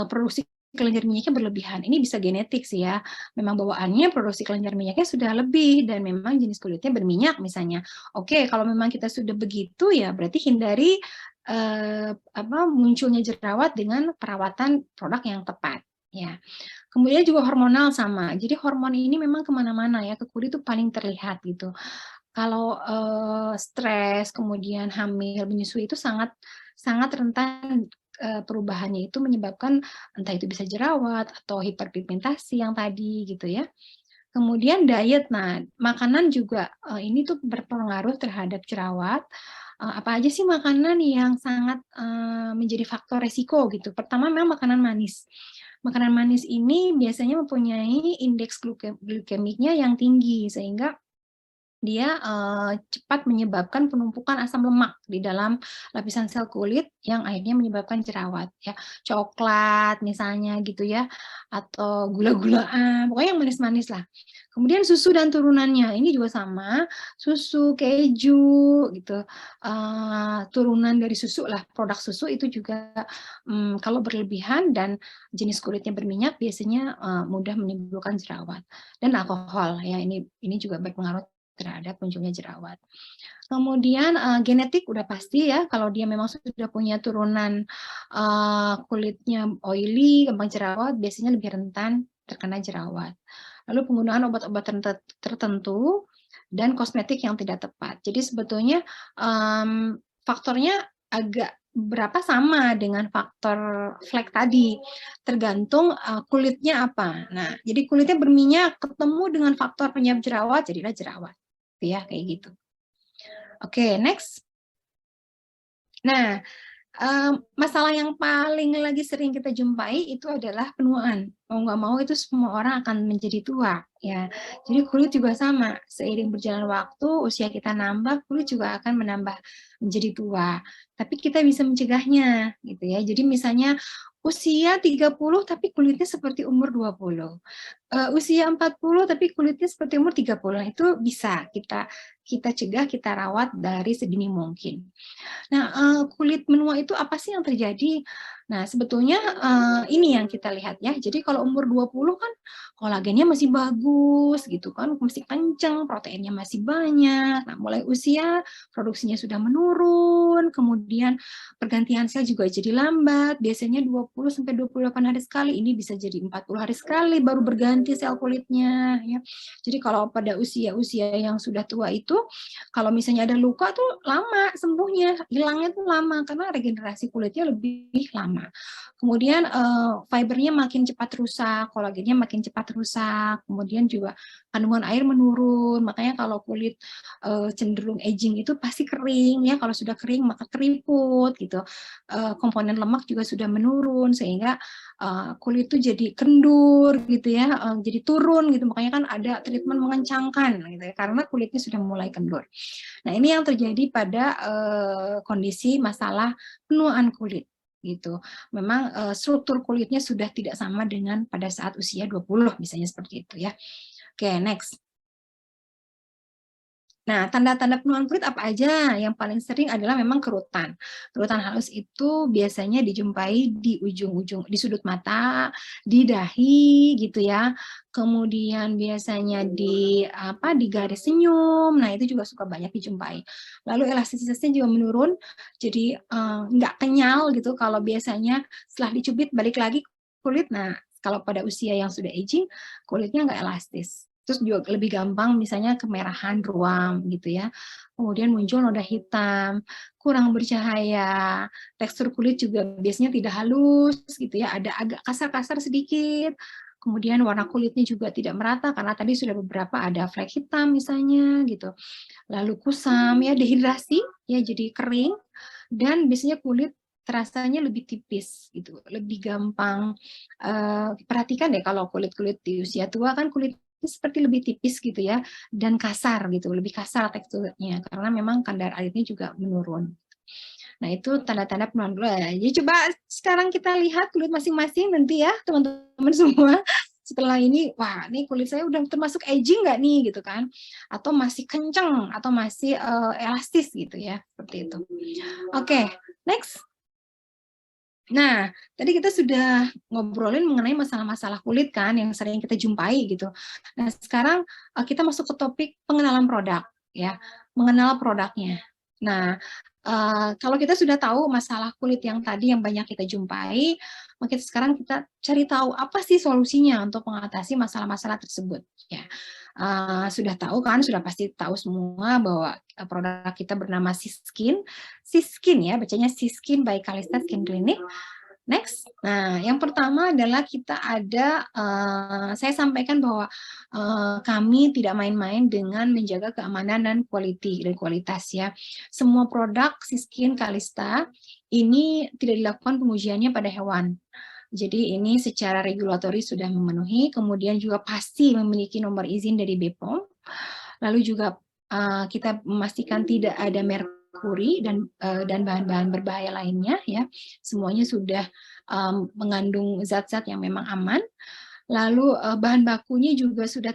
Speaker 2: produksi kelenjar minyaknya berlebihan. Ini bisa genetik sih ya. Memang bawaannya produksi kelenjar minyaknya sudah lebih dan memang jenis kulitnya berminyak misalnya. Oke, kalau memang kita sudah begitu ya berarti hindari munculnya jerawat dengan perawatan produk yang tepat. Ya. Kemudian juga hormonal sama. Jadi hormon ini memang kemana-mana ya, ke kulit itu paling terlihat gitu. Kalau stres, kemudian hamil, menyusui itu sangat sangat rentan perubahannya itu menyebabkan entah itu bisa jerawat atau hiperpigmentasi yang tadi gitu ya. Kemudian diet, nah makanan juga ini tuh berpengaruh terhadap jerawat. Apa aja sih makanan yang sangat menjadi faktor resiko gitu. Pertama memang makanan manis. Makanan manis ini biasanya mempunyai indeks glikemiknya yang tinggi sehingga dia cepat menyebabkan penumpukan asam lemak di dalam lapisan sel kulit yang akhirnya menyebabkan jerawat ya. Coklat misalnya gitu ya, atau gula-gulaan, pokoknya yang manis-manis lah. Kemudian susu dan turunannya, ini juga sama, susu, keju gitu, turunan dari susu lah, produk susu itu juga kalau berlebihan dan jenis kulitnya berminyak biasanya mudah menimbulkan jerawat. Dan alkohol ya, ini juga berpengaruh terhadap munculnya jerawat. Kemudian genetik udah pasti ya, kalau dia memang sudah punya turunan kulitnya oily, gampang jerawat, biasanya lebih rentan terkena jerawat. Lalu penggunaan obat-obat tertentu dan kosmetik yang tidak tepat. Jadi sebetulnya faktornya agak berapa sama dengan faktor flek tadi, tergantung kulitnya apa. Nah, jadi kulitnya berminyak ketemu dengan faktor penyebab jerawat, jadilah jerawat. Ya, kayak gitu. Oke, next. Nah, masalah yang paling lagi sering kita jumpai itu adalah penuaan. Mau nggak mau itu semua orang akan menjadi tua, ya. Jadi kulit juga sama, seiring berjalan waktu, usia kita nambah, kulit juga akan menambah menjadi tua. Tapi kita bisa mencegahnya, gitu ya. Jadi misalnya usia 30 tapi kulitnya seperti umur 20. Usia 40 tapi kulitnya seperti umur 30. Itu bisa kita cegah, kita rawat dari sedini mungkin. Nah, kulit menua itu apa sih yang terjadi? Nah, sebetulnya ini yang kita lihat ya. Jadi kalau umur 20 kan kolagennya masih bagus gitu kan, masih kenceng, proteinnya masih banyak. Nah, mulai usia produksinya sudah menurun, kemudian pergantian sel juga jadi lambat. Biasanya 20 sampai 28 hari sekali, ini bisa jadi 40 hari sekali baru berganti sel kulitnya ya. Jadi kalau pada usia-usia yang sudah tua itu kalau misalnya ada luka tuh lama sembuhnya, hilangnya tuh lama karena regenerasi kulitnya lebih lama. Kemudian fibernya makin cepat rusak, kolagennya makin cepat rusak, kemudian juga kandungan air menurun. Makanya kalau kulit cenderung aging itu pasti kering ya. Kalau sudah kering maka keriput gitu. Komponen lemak juga sudah menurun sehingga kulit itu jadi kendur gitu ya, jadi turun gitu. Makanya kan ada treatment mengencangkan gitu ya karena kulitnya sudah mulai kendur. Nah, ini yang terjadi pada kondisi masalah penuaan kulit gitu. Memang struktur kulitnya sudah tidak sama dengan pada saat usia 20 misalnya seperti itu ya. Oke, next. Nah, tanda-tanda penuaan kulit apa aja? Yang paling sering adalah memang kerutan. Kerutan halus itu biasanya dijumpai di ujung-ujung, di sudut mata, di dahi gitu ya. Kemudian biasanya di apa? Di garis senyum. Nah, itu juga suka banyak dijumpai. Lalu elastisitasnya juga menurun, jadi nggak kenyal gitu. Kalau biasanya setelah dicubit balik lagi kulit. Nah, kalau pada usia yang sudah aging, kulitnya nggak elastis. Terus juga lebih gampang misalnya kemerahan ruam gitu ya. Kemudian muncul noda hitam, kurang bercahaya, tekstur kulit juga biasanya tidak halus gitu ya, ada agak kasar-kasar sedikit. Kemudian warna kulitnya juga tidak merata karena tadi sudah beberapa ada flek hitam misalnya gitu. Lalu kusam ya, dehidrasi ya, jadi kering, dan biasanya kulit terasanya lebih tipis gitu, lebih gampang. Perhatikan deh kalau kulit-kulit di usia tua kan kulit seperti lebih tipis gitu ya, dan kasar gitu, lebih kasar teksturnya karena memang kadar airnya juga menurun. Nah, itu tanda-tanda penuaan kulit. Jadi coba sekarang kita lihat kulit masing-masing nanti ya, teman-teman semua. Setelah ini, wah, ini kulit saya udah termasuk aging nggak nih, gitu kan? Atau masih kenceng, atau masih elastis gitu ya, seperti itu. Oke, next. Nah, tadi kita sudah ngobrolin mengenai masalah-masalah kulit kan yang sering kita jumpai gitu. Nah, sekarang kita masuk ke topik pengenalan produk ya, mengenal produknya. Nah, kalau kita sudah tahu masalah kulit yang tadi yang banyak kita jumpai, maka sekarang kita cari tahu apa sih solusinya untuk mengatasi masalah-masalah tersebut ya. Sudah tahu kan, sudah pasti tahu semua bahwa produk kita bernama Siskin. Siskin ya, bacanya Siskin by Kalista Skin Clinic. Next. Nah, yang pertama adalah kita ada, saya sampaikan bahwa kami tidak main-main dengan menjaga keamanan dan kualitas ya. Semua produk Siskin Kalista ini tidak dilakukan pengujiannya pada hewan. Jadi ini secara regulatori sudah memenuhi, kemudian juga pasti memiliki nomor izin dari BPOM. Lalu juga kita memastikan tidak ada merkuri dan bahan-bahan berbahaya lainnya ya. Semuanya sudah mengandung zat-zat yang memang aman. Lalu bahan bakunya juga sudah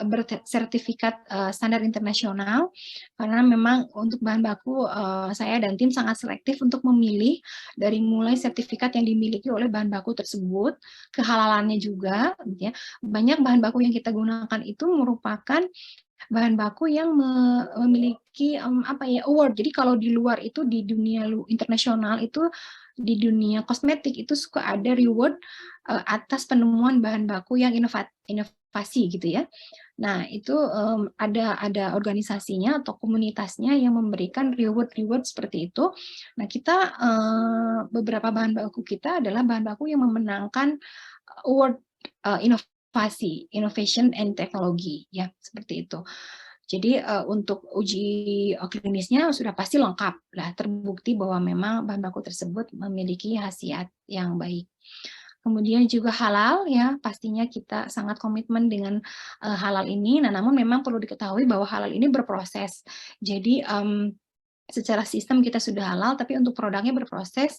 Speaker 2: bersertifikat standar internasional, karena memang untuk bahan baku saya dan tim sangat selektif untuk memilih dari mulai sertifikat yang dimiliki oleh bahan baku tersebut, kehalalannya juga, gitu ya. Banyak bahan baku yang kita gunakan itu merupakan bahan baku yang memiliki apa ya, award. Jadi kalau di luar itu di dunia internasional itu, di dunia kosmetik itu suka ada reward atas penemuan bahan baku yang inovasi gitu ya. Nah, itu ada organisasinya atau komunitasnya yang memberikan reward seperti itu. Nah, kita beberapa bahan baku kita adalah bahan baku yang memenangkan award inovasi, innovation and technology ya, seperti itu. Jadi untuk uji klinisnya sudah pasti lengkap lah, terbukti bahwa memang bahan baku tersebut memiliki khasiat yang baik. Kemudian juga halal ya, pastinya kita sangat komitmen dengan halal ini. Nah, namun memang perlu diketahui bahwa halal ini berproses. Jadi secara sistem kita sudah halal, tapi untuk produknya berproses,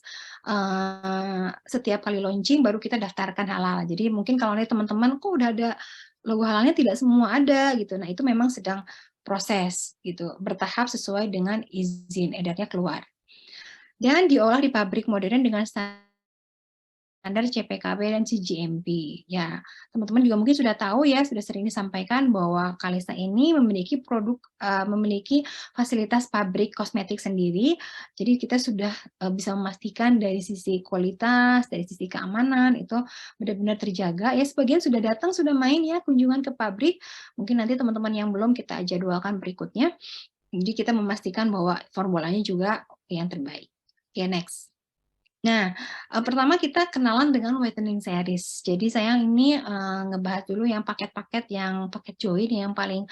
Speaker 2: setiap kali launching baru kita daftarkan halal. Jadi mungkin kalau nih teman-teman kok udah ada logo halalnya, tidak semua ada gitu. Nah, itu memang sedang proses gitu, bertahap sesuai dengan izin edarnya keluar. Dan diolah di pabrik modern dengan standar CPKB dan CGMP. Ya, teman-teman juga mungkin sudah tahu ya, sudah sering disampaikan bahwa Kalista ini memiliki memiliki fasilitas pabrik kosmetik sendiri. Jadi kita sudah bisa memastikan dari sisi kualitas, dari sisi keamanan itu benar-benar terjaga. Ya, sebagian sudah datang, sudah main ya kunjungan ke pabrik. Mungkin nanti teman-teman yang belum kita jadwalkan berikutnya. Jadi kita memastikan bahwa formulanya juga yang terbaik. Oke, next. Nah, pertama kita kenalan dengan whitening series. Jadi saya ini ngebahas dulu yang paket-paket, yang paket join yang paling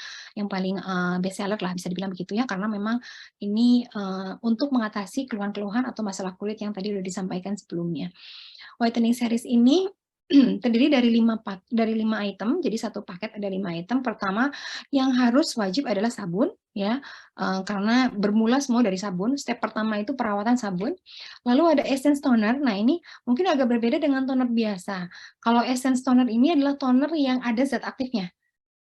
Speaker 2: best seller lah, bisa dibilang begitu ya, karena memang ini untuk mengatasi keluhan-keluhan atau masalah kulit yang tadi sudah disampaikan sebelumnya. Whitening series ini terdiri dari 5 item, jadi satu paket ada 5 item. Pertama yang harus wajib adalah sabun ya, karena bermula semua dari sabun. Step pertama itu perawatan sabun. Lalu ada essence toner. Nah, ini mungkin agak berbeda dengan toner biasa. Kalau essence toner ini adalah toner yang ada zat aktifnya.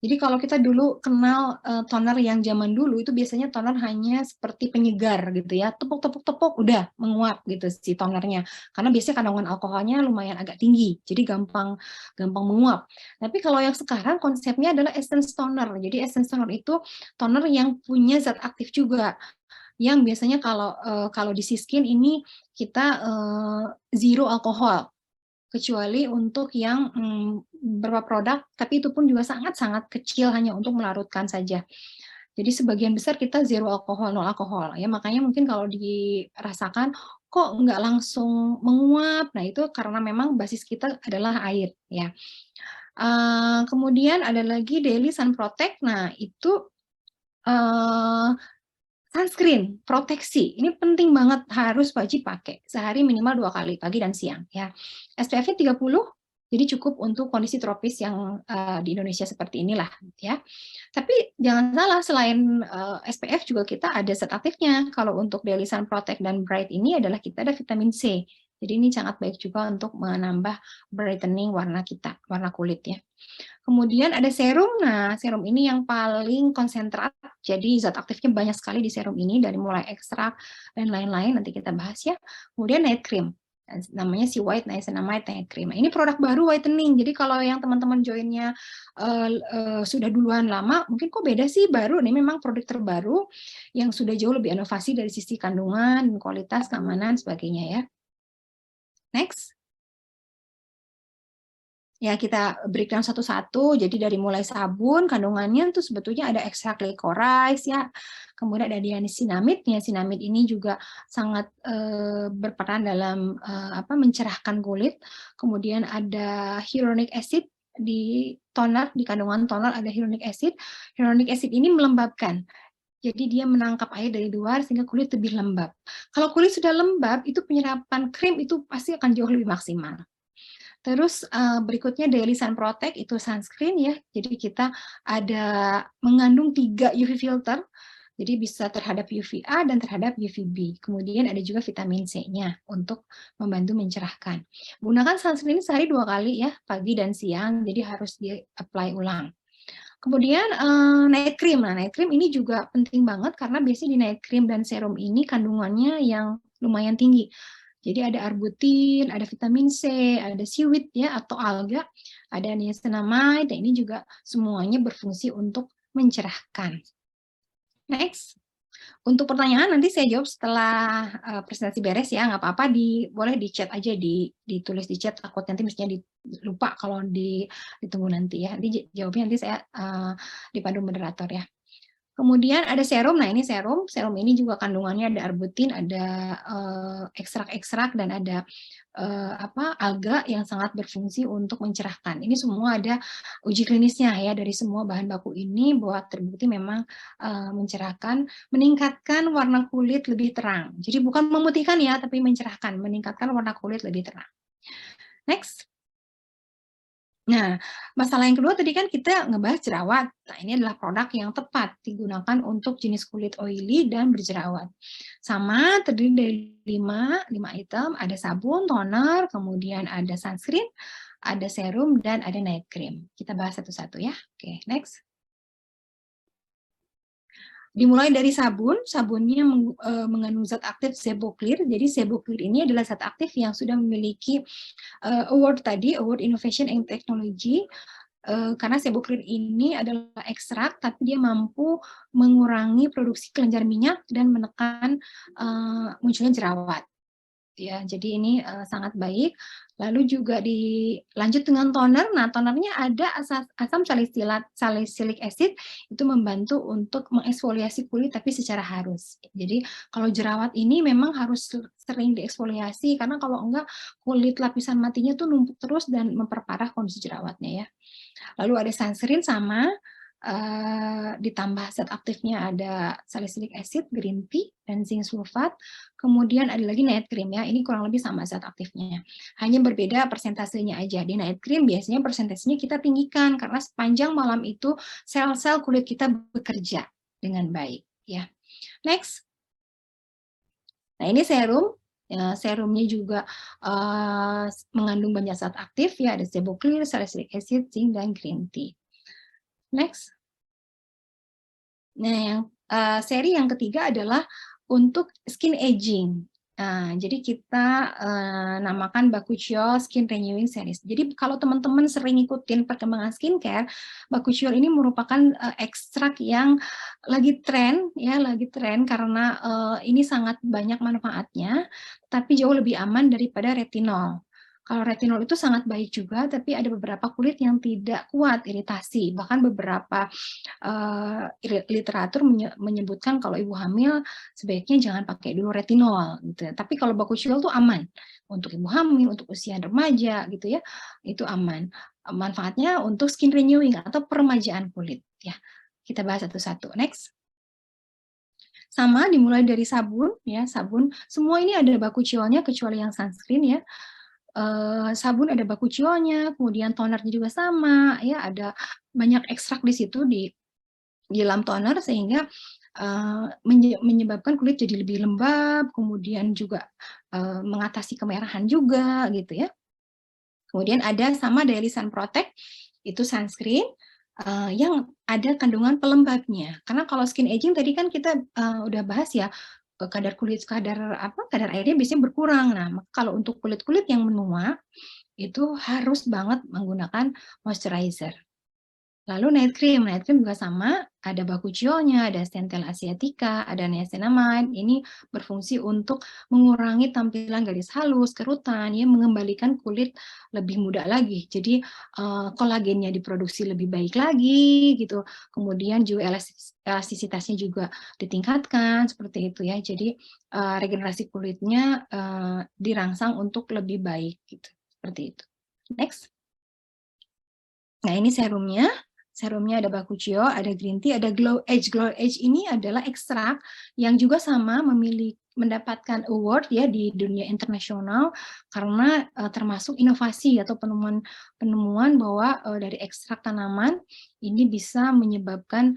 Speaker 2: Jadi kalau kita dulu kenal toner yang zaman dulu itu biasanya toner hanya seperti penyegar gitu ya, tepuk-tepuk-tepuk udah menguap gitu si tonernya. Karena biasanya kandungan alkoholnya lumayan agak tinggi, jadi gampang gampang menguap. Tapi kalau yang sekarang konsepnya adalah essence toner. Jadi essence toner itu toner yang punya zat aktif juga. Yang biasanya kalau di Siskin ini kita zero alkohol, kecuali untuk yang beberapa produk, tapi itu pun juga sangat-sangat kecil, hanya untuk melarutkan saja. Jadi sebagian besar kita zero alkohol, nol alkohol ya. Makanya mungkin kalau dirasakan kok nggak langsung menguap, nah itu karena memang basis kita adalah air ya. Kemudian ada lagi Daily Sun Protect. Nah itu sunscreen, proteksi. Ini penting banget, harus wajib pakai. Sehari minimal 2 kali, pagi dan siang. Ya. SPF-nya 30, jadi cukup untuk kondisi tropis yang di Indonesia seperti inilah. Ya. Tapi jangan salah, selain SPF juga kita ada zat aktifnya. Kalau untuk Daily Sun Protect dan Bright ini adalah kita ada vitamin C. Jadi ini sangat baik juga untuk menambah brightening warna kita, warna kulit ya. Kemudian ada serum. Nah, serum ini yang paling konsentrat. Jadi zat aktifnya banyak sekali di serum ini, dari mulai ekstrak dan lain-lain. Nanti kita bahas ya. Kemudian night cream. Namanya si White Niacinamide Night Cream. Nah, ini produk baru whitening. Jadi kalau yang teman-teman joinnya sudah duluan lama, mungkin kok beda sih baru. Ini memang produk terbaru yang sudah jauh lebih inovasi dari sisi kandungan, kualitas, keamanan, sebagainya ya. Next. Ya, kita breakdown satu-satu. Jadi dari mulai sabun, kandungannya itu sebetulnya ada ekstrak licorice ya. Kemudian ada niacinamide. Niacinamide ini juga sangat berperan dalam mencerahkan kulit. Kemudian ada hyaluronic acid di toner, di kandungan toner ada hyaluronic acid. Hyaluronic acid ini melembabkan. Jadi dia menangkap air dari luar sehingga kulit lebih lembab. Kalau kulit sudah lembab, itu penyerapan krim itu pasti akan jauh lebih maksimal. Terus berikutnya Daily Sun Protect itu sunscreen ya. Jadi kita ada mengandung 3 UV filter. Jadi bisa terhadap UVA dan terhadap UVB. Kemudian ada juga vitamin C-nya untuk membantu mencerahkan. Gunakan sunscreen sehari 2 kali ya, pagi dan siang. Jadi harus di-apply ulang. Kemudian night cream. Nah, night cream ini juga penting banget karena biasanya di night cream dan serum ini kandungannya yang lumayan tinggi. Jadi ada arbutin, ada vitamin C, ada seaweed ya atau alga, ada niacinamide. Ini juga semuanya berfungsi untuk mencerahkan. Next. Untuk pertanyaan nanti saya jawab setelah presentasi beres ya, nggak apa-apa, boleh di chat aja, ditulis di chat, takut nanti mestinya lupa kalau ditunggu nanti ya. Jawabnya nanti saya dipandu moderator ya. Kemudian ada serum. Nah, ini serum. Serum ini juga kandungannya ada arbutin, ada ekstrak-ekstrak dan ada alga yang sangat berfungsi untuk mencerahkan. Ini semua ada uji klinisnya ya dari semua bahan baku ini bahwa terbukti memang mencerahkan, meningkatkan warna kulit lebih terang. Jadi bukan memutihkan ya, tapi mencerahkan, meningkatkan warna kulit lebih terang. Next. Nah, masalah yang kedua tadi kan kita ngebahas jerawat. Nah, ini adalah produk yang tepat digunakan untuk jenis kulit oily dan berjerawat. Sama, terdiri dari 5 item, ada sabun, toner, kemudian ada sunscreen, ada serum, dan ada night cream. Kita bahas satu-satu ya. Oke, next. Dimulai dari sabun, sabunnya mengandung zat aktif Seboclear. Jadi Seboclear ini adalah zat aktif yang sudah memiliki award tadi, Award Innovation and Technology, karena Seboclear ini adalah ekstrak, tapi dia mampu mengurangi produksi kelenjar minyak dan menekan munculnya jerawat. Ya, jadi ini sangat baik. Lalu juga dilanjut dengan toner. Nah, tonernya ada asam salicylic acid, itu membantu untuk mengeksfoliasi kulit tapi secara halus. Jadi kalau jerawat ini memang harus sering dieksfoliasi karena kalau enggak kulit lapisan matinya tuh numpuk terus dan memperparah kondisi jerawatnya ya. Lalu ada sunscreen sama, ditambah zat aktifnya ada salicylic acid, green tea, dan zinc sulfat. Kemudian ada lagi night cream ya, ini kurang lebih sama zat aktifnya. Hanya berbeda persentasenya aja. Di night cream biasanya persentasenya kita tinggikan karena sepanjang malam itu sel-sel kulit kita bekerja dengan baik ya. Next. Nah, ini serum. Ya, serumnya juga mengandung banyak zat aktif ya, ada Seboclear, salicylic acid, zinc, dan green tea. Next. Nah, yang seri yang ketiga adalah untuk skin aging. Nah, jadi kita namakan Bakuchiol Skin Renewing Series. Jadi kalau teman-teman sering ikutin perkembangan skincare, Bakuchiol ini merupakan ekstrak yang lagi tren ya, lagi tren karena ini sangat banyak manfaatnya, tapi jauh lebih aman daripada retinol. Kalau retinol itu sangat baik juga, tapi ada beberapa kulit yang tidak kuat iritasi. Bahkan beberapa literatur menyebutkan kalau ibu hamil sebaiknya jangan pakai dulu retinol gitu ya. Tapi kalau Bakuchiol itu aman untuk ibu hamil, untuk usia remaja gitu ya, itu aman. Manfaatnya untuk skin renewing atau peremajaan kulit ya. Kita bahas satu-satu. Next. Sama dimulai dari sabun ya, sabun. Semua ini ada Bakuchiolnya kecuali yang sunscreen ya. Sabun ada Bakuchiolnya, kemudian tonernya juga sama ya, ada banyak ekstrak di situ di dalam toner sehingga menyebabkan kulit jadi lebih lembab, kemudian juga mengatasi kemerahan juga gitu ya. Kemudian ada sama Daily Sun Protect, itu sunscreen yang ada kandungan pelembabnya. Karena kalau skin aging tadi kan kita udah bahas ya, kadar kulit kadar airnya biasanya berkurang. Nah, kalau untuk kulit-kulit yang menua itu harus banget menggunakan moisturizer. Lalu night cream juga sama, ada Bakuchiolnya, ada Centella asiatica, ada niacinamide. Ini berfungsi untuk mengurangi tampilan garis halus, kerutan, ya, mengembalikan kulit lebih muda lagi. Jadi kolagennya diproduksi lebih baik lagi, gitu. Kemudian juga elastisitasnya juga ditingkatkan, seperti itu ya. Jadi regenerasi kulitnya dirangsang untuk lebih baik, gitu. Seperti itu. Next. Nah, ini serumnya. Serumnya ada Bakuchiol, ada green tea, ada Glow Age. Glow Age ini adalah ekstrak yang juga sama mendapatkan award ya di dunia internasional karena termasuk inovasi atau penemuan bahwa dari ekstrak tanaman ini bisa menyebabkan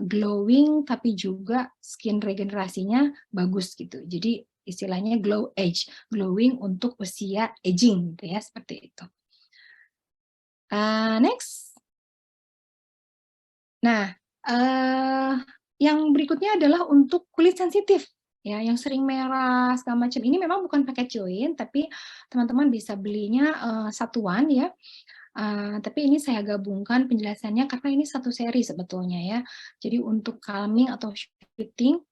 Speaker 2: glowing tapi juga skin regenerasinya bagus gitu. Jadi istilahnya Glow Age, glowing untuk usia aging gitu ya, seperti itu. Next. Nah, yang berikutnya adalah untuk kulit sensitif, ya, yang sering merah segala macam. Ini memang bukan pakai join, tapi teman-teman bisa belinya satuan ya. Tapi ini saya gabungkan penjelasannya karena ini satu seri sebetulnya ya. Jadi untuk calming atau shooting,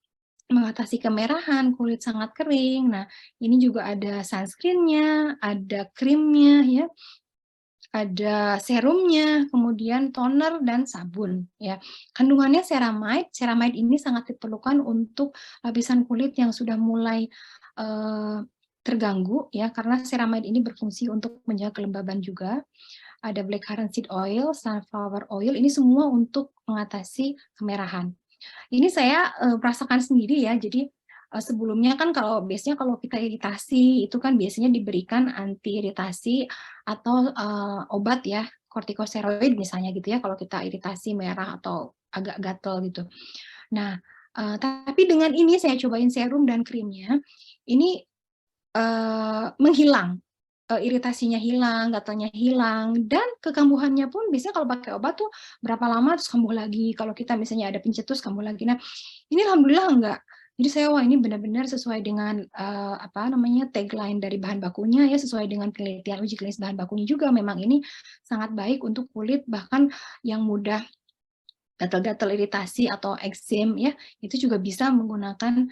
Speaker 2: mengatasi kemerahan, kulit sangat kering. Nah, ini juga ada sunscreen-nya, ada krimnya ya, ada serumnya, kemudian toner dan sabun ya. Kandungannya ceramide. Ceramide ini sangat diperlukan untuk lapisan kulit yang sudah mulai terganggu ya, karena ceramide ini berfungsi untuk menjaga kelembaban juga. Ada blackcurrant seed oil, sunflower oil, ini semua untuk mengatasi kemerahan. Ini saya merasakan sendiri ya, jadi sebelumnya kan biasanya kalau kita iritasi itu kan biasanya diberikan anti iritasi atau obat ya, kortikosteroid misalnya gitu ya, kalau kita iritasi merah atau agak gatel gitu. Nah, tapi dengan ini saya cobain serum dan krimnya, ini menghilang, iritasinya hilang, gatalnya hilang, dan kekambuhannya pun biasanya kalau pakai obat tuh berapa lama terus kambuh lagi. Kalau kita misalnya ada pencetus kambuh lagi. Nah, ini alhamdulillah enggak. Jadi saya wah ini benar-benar sesuai dengan tagline dari bahan bakunya ya, sesuai dengan penelitian uji klinis bahan bakunya juga, memang ini sangat baik untuk kulit bahkan yang mudah gatal-gatal iritasi atau eksem ya, itu juga bisa menggunakan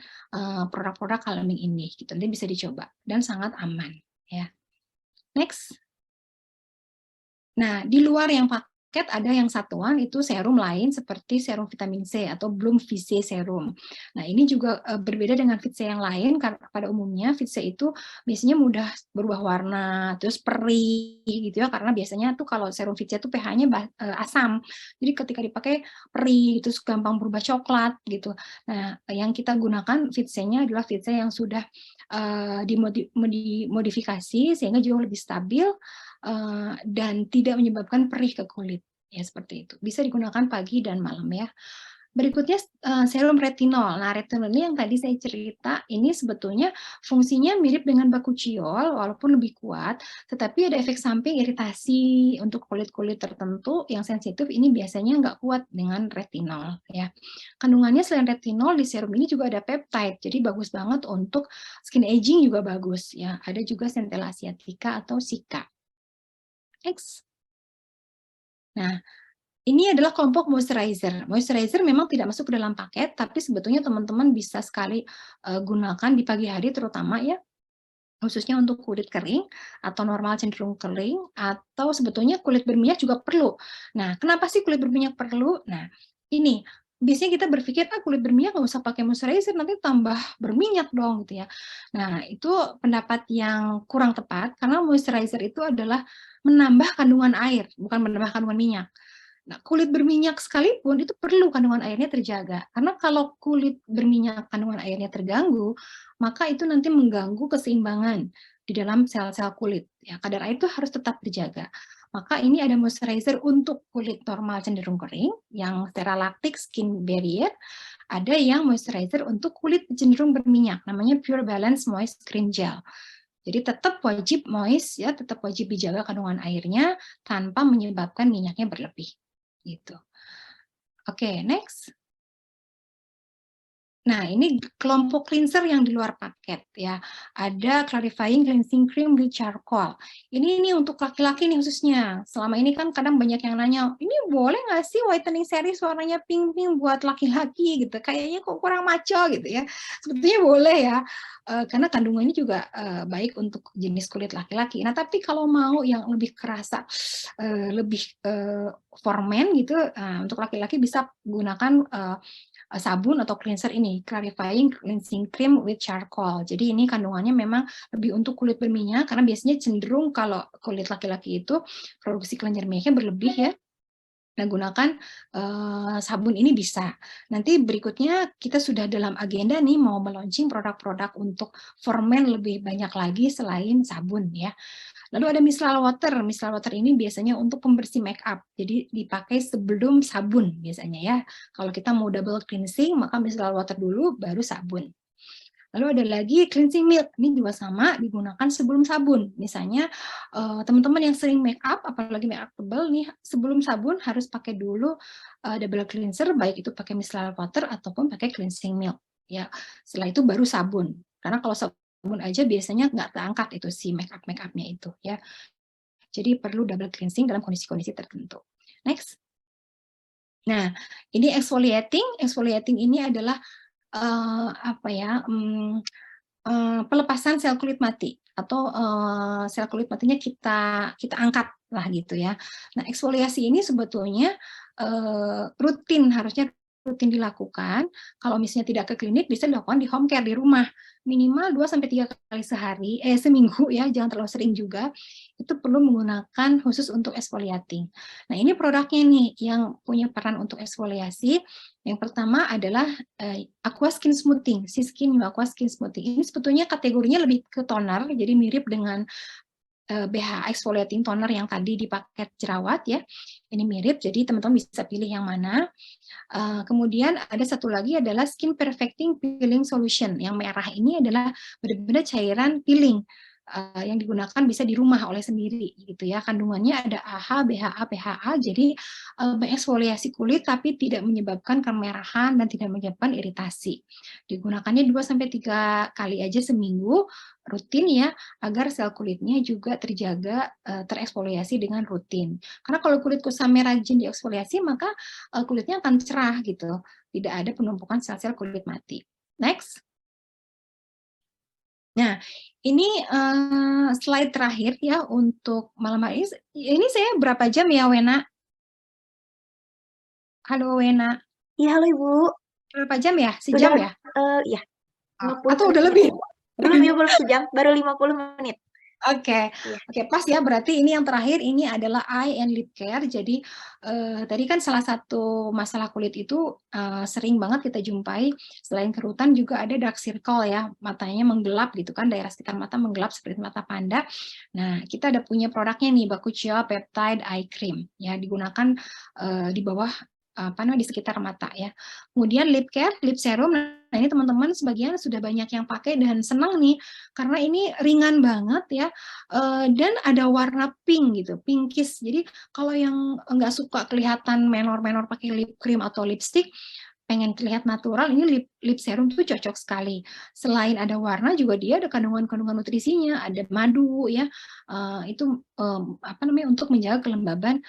Speaker 2: produk-produk calming ini gitu. Nanti bisa dicoba dan sangat aman ya. Next. Nah, di luar yang paket ada yang satuan itu serum lain seperti serum vitamin C atau Bloom VC serum. Nah, ini juga berbeda dengan VC yang lain karena pada umumnya VC itu biasanya mudah berubah warna, terus perih gitu ya, karena biasanya tuh kalau serum VC itu pH-nya asam. Jadi ketika dipakai perih, itu gampang berubah coklat gitu. Nah, yang kita gunakan VC-nya adalah VC yang sudah dimodifikasi sehingga jauh lebih stabil dan tidak menyebabkan perih ke kulit ya, seperti itu. Bisa digunakan pagi dan malam ya. Berikutnya serum retinol. Nah, retinol ini yang tadi saya cerita, ini sebetulnya fungsinya mirip dengan bakuchiol, walaupun lebih kuat, tetapi ada efek samping iritasi untuk kulit-kulit tertentu yang sensitif, ini biasanya nggak kuat dengan retinol. Ya. Kandungannya selain retinol, di serum ini juga ada peptide, jadi bagus banget untuk skin aging juga bagus. Ya. Ada juga centella asiatica atau Sika. X. Nah, ini adalah kelompok moisturizer. Moisturizer memang tidak masuk ke dalam paket, tapi sebetulnya teman-teman bisa sekali gunakan di pagi hari terutama ya, khususnya untuk kulit kering atau normal cenderung kering, atau sebetulnya kulit berminyak juga perlu. Nah, kenapa sih kulit berminyak perlu? Nah, ini biasanya kita berpikir kulit berminyak nggak usah pakai moisturizer, nanti tambah berminyak dong gitu ya. Nah, itu pendapat yang kurang tepat karena moisturizer itu adalah menambah kandungan air, bukan menambah kandungan minyak. Nah, kulit berminyak sekalipun itu perlu kandungan airnya terjaga. Karena kalau kulit berminyak kandungan airnya terganggu, maka itu nanti mengganggu keseimbangan di dalam sel-sel kulit. Ya, kadar air itu harus tetap dijaga. Maka ini ada moisturizer untuk kulit normal cenderung kering, yang Steralactic Skin Barrier. Ada yang moisturizer untuk kulit cenderung berminyak, namanya Pure Balance Moist Cream Gel. Jadi tetap wajib moist ya, tetap wajib dijaga kandungan airnya tanpa menyebabkan minyaknya berlebih. Gitu. Oke, next. Nah, ini kelompok cleanser yang di luar paket ya. Ada clarifying cleansing cream with charcoal. Ini untuk laki-laki nih khususnya. Selama ini kan kadang banyak yang nanya, ini boleh nggak sih whitening series warnanya pink-pink buat laki-laki gitu? Kayaknya kok kurang maco gitu ya. Sebetulnya boleh ya, karena kandungannya juga baik untuk jenis kulit laki-laki. Nah, tapi kalau mau yang lebih kerasa, lebih for men gitu, untuk laki-laki bisa gunakan sabun atau cleanser ini, clarifying cleansing cream with charcoal. Jadi ini kandungannya memang lebih untuk kulit berminyak, karena biasanya cenderung kalau kulit laki-laki itu produksi kelenjar minyaknya berlebih ya. Nah, gunakan sabun ini bisa. Nanti berikutnya kita sudah dalam agenda nih mau meluncing produk-produk untuk for men lebih banyak lagi selain sabun ya. Lalu ada micellar water. Micellar water ini biasanya untuk pembersih make up. Jadi dipakai sebelum sabun biasanya ya. Kalau kita mau double cleansing, maka micellar water dulu, baru sabun. Lalu ada lagi cleansing milk. Ini juga sama, digunakan sebelum sabun. Misalnya teman-teman yang sering make up, apalagi make up tebal nih, sebelum sabun harus pakai dulu double cleanser, baik itu pakai micellar water ataupun pakai cleansing milk. Ya, setelah itu baru sabun. Karena kalau sabun aja biasanya nggak terangkat itu si make up-nya itu ya. Jadi perlu double cleansing dalam kondisi-kondisi tertentu. Next. Nah, ini exfoliating. Exfoliating ini adalah pelepasan sel kulit mati atau sel kulit matinya kita angkat lah gitu ya. Nah, eksfoliasi ini sebetulnya harusnya rutin dilakukan. Kalau misalnya tidak ke klinik, bisa dilakukan di home care di rumah. Minimal 2-3 kali seminggu ya, jangan terlalu sering juga. Itu perlu menggunakan khusus untuk exfoliating. Nah, ini produknya nih yang punya peran untuk eksfoliasi. Yang pertama adalah Aqua Skin Smoothing, Skin Aqua Skin Smoothing. Ini sebetulnya kategorinya lebih ke toner, jadi mirip dengan BH exfoliating toner yang tadi di paket jerawat ya. Ini mirip, jadi teman-teman bisa pilih yang mana. Kemudian ada satu lagi adalah Skin Perfecting Peeling Solution. Yang merah ini adalah benar-benar cairan peeling yang digunakan bisa di rumah oleh sendiri gitu ya. Kandungannya ada AHA, BHA, PHA, jadi mengeksfoliasi kulit tapi tidak menyebabkan kemerahan dan tidak menyebabkan iritasi. Digunakannya 2-3 kali aja seminggu rutin ya, agar sel kulitnya juga terjaga tereksfoliasi dengan rutin. Karena kalau kulit kusam rajin dieksfoliasi, maka kulitnya akan cerah gitu, tidak ada penumpukan sel-sel kulit mati. Next. Nah, ini slide terakhir ya untuk malam hari ini. Ini saya berapa jam ya, Wena? Halo, Wena.
Speaker 1: Iya, halo Ibu.
Speaker 2: Berapa jam ya?
Speaker 1: Sudah,
Speaker 2: Sejam ya?
Speaker 1: ya, 50
Speaker 2: Atau udah
Speaker 1: menit.
Speaker 2: lebih?
Speaker 1: Belum ya, belum sejam, baru 50 menit.
Speaker 2: Oke,
Speaker 1: Iya.
Speaker 2: Oke, pas ya. Berarti ini yang terakhir, ini adalah eye and lip care. Jadi tadi kan salah satu masalah kulit itu sering banget kita jumpai. Selain kerutan juga ada dark circle ya, matanya menggelap gitu kan, daerah sekitar mata menggelap seperti mata panda. Nah, kita ada punya produknya nih, Bakuchiol Peptide Eye Cream. Ya, digunakan di bawah apa namanya di sekitar mata ya. Kemudian lip care, lip serum. Nah, ini teman-teman sebagian sudah banyak yang pakai dan senang nih karena ini ringan banget ya. Dan ada warna pink gitu, pinkish. Jadi kalau yang nggak suka kelihatan menor-menor pakai lip cream atau lipstick, pengen terlihat natural, ini lip serum tuh cocok sekali. Selain ada warna, juga dia ada kandungan-kandungan nutrisinya, ada madu ya, itu apa namanya untuk menjaga kelembaban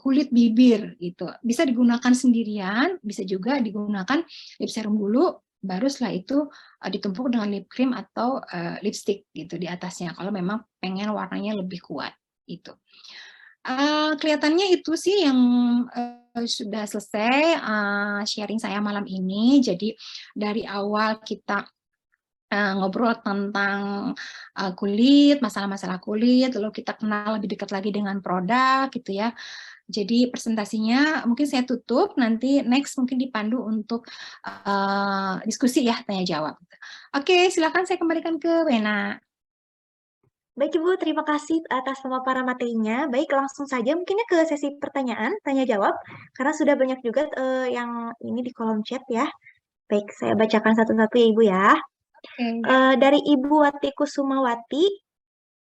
Speaker 2: kulit bibir gitu. Bisa digunakan sendirian, bisa juga digunakan lip serum dulu, baru setelah itu ditumpuk dengan lip cream atau lipstick gitu di atasnya. Kalau memang pengen warnanya lebih kuat itu. Kelihatannya itu sih yang sudah selesai sharing saya malam ini. Jadi dari awal kita ngobrol tentang kulit, masalah-masalah kulit, lalu kita kenal lebih dekat lagi dengan produk gitu ya. Jadi presentasinya mungkin saya tutup, nanti next mungkin dipandu untuk diskusi ya, tanya jawab. Oke, silakan saya kembalikan ke Wena.
Speaker 1: Baik Ibu, terima kasih atas pemaparan materinya. Baik, langsung saja mungkinnya ke sesi pertanyaan, tanya jawab, karena sudah banyak juga yang ini di kolom chat ya. Baik, saya bacakan satu-satu ya Ibu ya.
Speaker 2: Oke.
Speaker 1: Dari Ibu Wati Kusumawati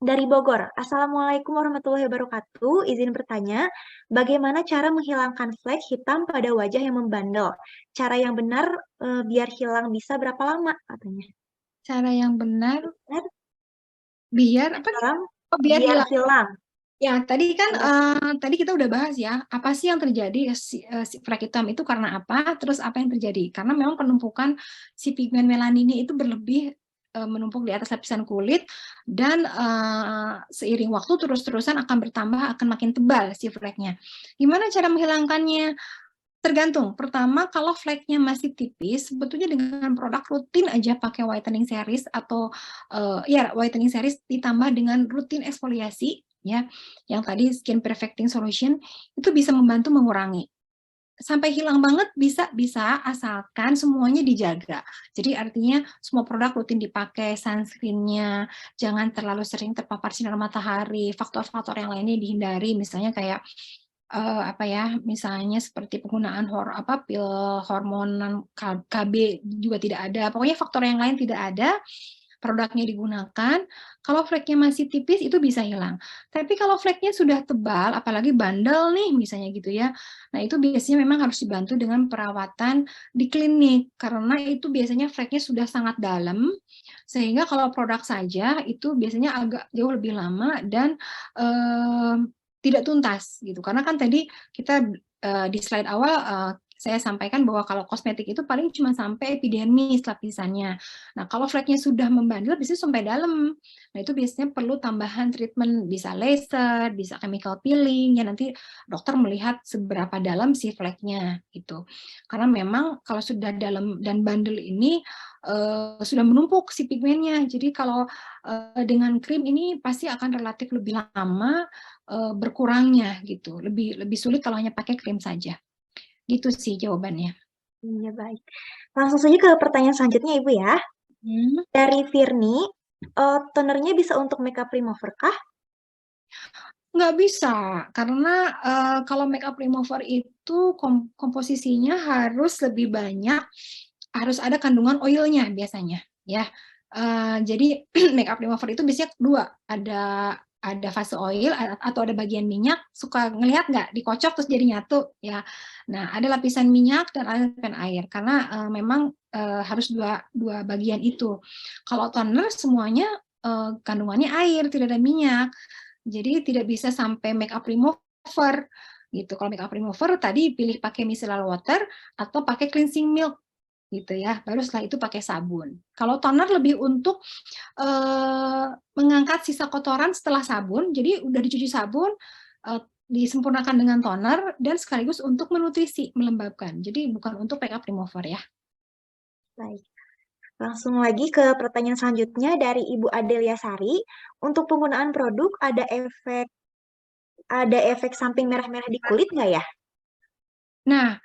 Speaker 1: dari Bogor. Assalamualaikum warahmatullahi wabarakatuh. Izin bertanya, bagaimana cara menghilangkan flek hitam pada wajah yang membandel? Cara yang benar biar hilang bisa berapa lama katanya?
Speaker 2: Cara yang benar
Speaker 1: Benar,
Speaker 2: biar apa?
Speaker 1: sekarang
Speaker 2: Oh, biar
Speaker 1: biar
Speaker 2: hilang.
Speaker 1: hilang.
Speaker 2: Ya, tadi kan
Speaker 1: Iya,
Speaker 2: tadi kita udah bahas ya, apa sih yang terjadi si flek hitam itu karena apa, terus apa yang terjadi? Karena memang penumpukan si pigmen melaninnya itu berlebih menumpuk di atas lapisan kulit dan seiring waktu terus-terusan akan bertambah, akan makin tebal si fleknya. Gimana cara menghilangkannya? Tergantung. Pertama, kalau fleknya masih tipis, sebetulnya dengan produk rutin aja pakai whitening series atau ya whitening series ditambah dengan rutin eksfoliasi ya, yang tadi skin perfecting solution itu bisa membantu mengurangi. Sampai hilang banget bisa asalkan semuanya dijaga. Jadi artinya semua produk rutin dipakai, sunscreen-nya jangan terlalu sering terpapar sinar matahari, faktor-faktor yang lainnya dihindari, misalnya kayak apa ya, misalnya seperti penggunaan pil hormonan KB juga tidak ada. Pokoknya faktor yang lain tidak ada, produknya digunakan. Kalau fleknya masih tipis itu bisa hilang. Tapi kalau fleknya sudah tebal, apalagi bandel nih misalnya gitu ya. Nah, itu biasanya memang harus dibantu dengan perawatan di klinik karena itu biasanya fleknya sudah sangat dalam sehingga kalau produk saja itu biasanya agak jauh lebih lama dan tidak tuntas gitu. Karena kan tadi kita di slide awal saya sampaikan bahwa kalau kosmetik itu paling cuma sampai epidermis lapisannya. Nah, kalau fleknya sudah membandel bisa sampai dalam. Nah, itu biasanya perlu tambahan treatment, bisa laser, bisa chemical peeling, ya nanti dokter melihat seberapa dalam si fleknya gitu. Karena memang kalau sudah dalam dan bandel ini sudah menumpuk si pigmennya. Jadi kalau dengan krim ini pasti akan relatif lebih lama berkurangnya gitu. Lebih sulit kalau hanya pakai krim saja. Gitu sih jawabannya.
Speaker 1: iya baik. Langsung saja ke pertanyaan selanjutnya Ibu ya.
Speaker 2: Hmm.
Speaker 1: Dari Firni, tonernya bisa untuk makeup remover kah?
Speaker 2: Nggak bisa, karena kalau makeup remover itu komposisinya harus lebih banyak, harus ada kandungan oilnya biasanya, ya. Jadi makeup remover itu biasanya dua, ada fase oil atau ada bagian minyak. Suka ngelihat nggak dikocok terus jadi nyatu, ya. Nah, ada lapisan minyak dan ada lapisan air, karena memang harus dua bagian itu. Kalau toner semuanya kandungannya air, tidak ada minyak. Jadi tidak bisa sampai makeup remover gitu. Kalau makeup remover tadi pilih pakai micellar water atau pakai cleansing milk gitu ya. Baru setelah itu pakai sabun. Kalau toner lebih untuk mengangkat sisa kotoran setelah sabun. Jadi udah dicuci sabun, disempurnakan dengan toner dan sekaligus untuk menutrisi, melembabkan. Jadi bukan untuk makeup remover ya.
Speaker 1: Baik. Langsung lagi ke pertanyaan selanjutnya dari Ibu Adelia Sari. Untuk penggunaan produk ada efek samping merah-merah di kulit nggak ya?
Speaker 2: Nah,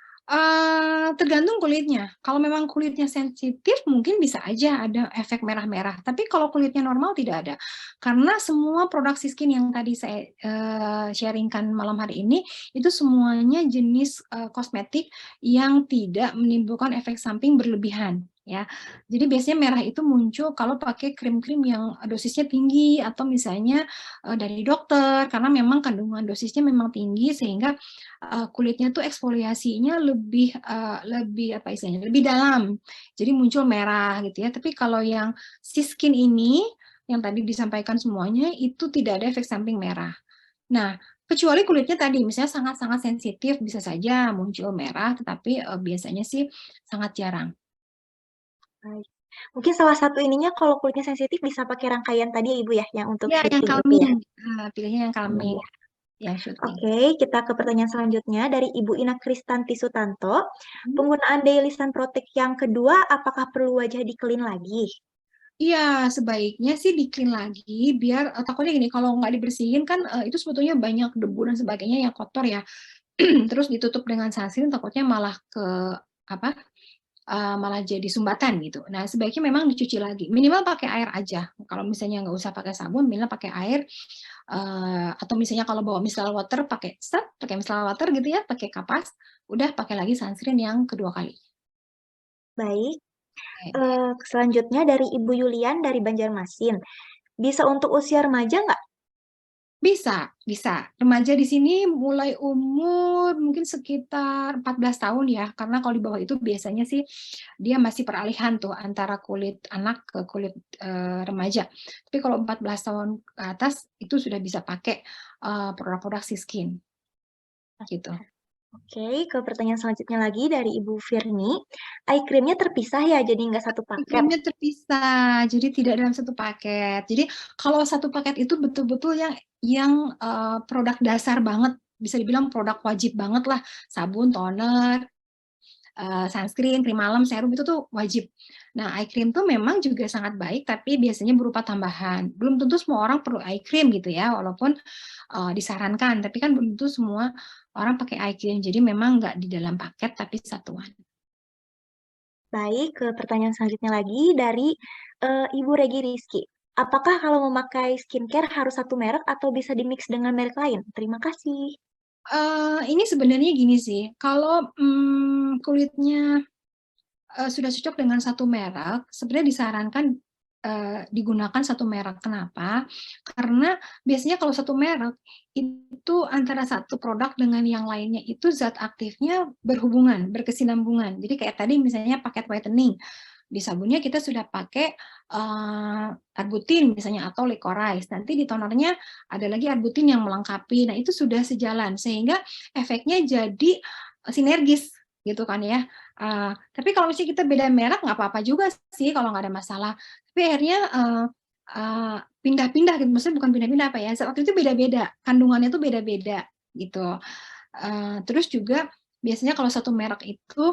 Speaker 2: Tergantung kulitnya. Kalau memang kulitnya sensitif, mungkin bisa aja ada efek merah-merah. Tapi kalau kulitnya normal tidak ada. Karena semua produk skin yang tadi saya sharingkan malam hari ini, itu semuanya jenis kosmetik yang tidak menimbulkan efek samping berlebihan. Ya, jadi biasanya merah itu muncul kalau pakai krim-krim yang dosisnya tinggi atau misalnya dari dokter, karena memang kandungan dosisnya memang tinggi sehingga kulitnya tuh eksfoliasinya lebih apa istilahnya lebih dalam, jadi muncul merah gitu ya. Tapi kalau yang si skin ini yang tadi disampaikan semuanya itu tidak ada efek samping merah. Nah, kecuali kulitnya tadi misalnya sangat-sangat sensitif bisa saja muncul merah, tetapi biasanya sih sangat jarang.
Speaker 1: Baik. Mungkin salah satu ininya kalau kulitnya sensitif bisa pakai rangkaian tadi ya Ibu ya, yang untuk
Speaker 2: Ya, yang
Speaker 1: shooting itu ya.
Speaker 2: calming, pilihnya yang calming,
Speaker 1: Iya.
Speaker 2: yang shooting.
Speaker 1: Oke, kita ke pertanyaan selanjutnya dari Ibu Ina Kristanti Sutanto.
Speaker 2: Hmm.
Speaker 1: Penggunaan Daily Sun Protect yang kedua, apakah perlu wajah di clean lagi?
Speaker 2: Iya, sebaiknya sih di-clean lagi biar takutnya gini, kalau nggak dibersihin kan itu sebetulnya banyak debu dan sebagainya yang kotor ya. Terus ditutup dengan sunscreen takutnya malah ke apa? Malah jadi sumbatan gitu. Nah, sebaiknya memang dicuci lagi. Minimal pakai air aja. Kalau misalnya nggak usah pakai sabun, minimal pakai air. Atau misalnya kalau bawa micellar water, pakai micellar water gitu ya, pakai kapas. Udah pakai lagi sunscreen yang kedua kali.
Speaker 1: Baik.
Speaker 2: Oke.
Speaker 1: Selanjutnya dari Ibu Yulian dari Banjarmasin. Bisa untuk usia remaja nggak?
Speaker 2: Bisa, bisa. Remaja di sini mulai umur mungkin sekitar 14 tahun ya, karena kalau di bawah itu biasanya sih dia masih peralihan tuh antara kulit anak ke kulit remaja. Tapi kalau 14 tahun ke atas itu sudah bisa pakai produk-produk skin gitu.
Speaker 1: Oke, ke pertanyaan selanjutnya lagi dari Ibu Firni. Eye creamnya terpisah ya, jadi nggak satu paket.
Speaker 2: Krimnya terpisah, jadi tidak dalam satu paket. Jadi kalau satu paket itu betul-betul yang produk dasar banget, bisa dibilang produk wajib banget lah, sabun, toner, sunscreen, krim malam, serum itu tuh wajib. Nah, eye cream tuh memang juga sangat baik, tapi biasanya berupa tambahan. Belum tentu semua orang perlu eye cream gitu ya, walaupun disarankan, tapi kan belum tentu semua orang pakai eye cream. Jadi memang nggak di dalam paket, tapi satuan.
Speaker 1: Baik, ke pertanyaan selanjutnya lagi dari Ibu Regi Rizky. Apakah kalau memakai skincare harus satu merek atau bisa dimix dengan merek lain? Terima kasih.
Speaker 2: Ini sebenarnya gini sih, kalau kulitnya sudah cocok dengan satu merek, sebenarnya disarankan digunakan satu merek. Kenapa? Karena biasanya kalau satu merek itu antara satu produk dengan yang lainnya itu zat aktifnya berhubungan, berkesinambungan. Jadi kayak tadi misalnya paket whitening, di sabunnya kita sudah pakai arbutin misalnya atau licorice. Nanti di tonernya ada lagi arbutin yang melengkapi. Nah, itu sudah sejalan sehingga efeknya jadi sinergis gitu kan ya. Tapi kalau misalnya kita beda merek nggak apa-apa juga sih kalau nggak ada masalah. Tapi akhirnya pindah-pindah gitu, maksudnya bukan pindah-pindah apa ya, waktu itu beda-beda, kandungannya tuh beda-beda gitu. Terus juga biasanya kalau satu merek itu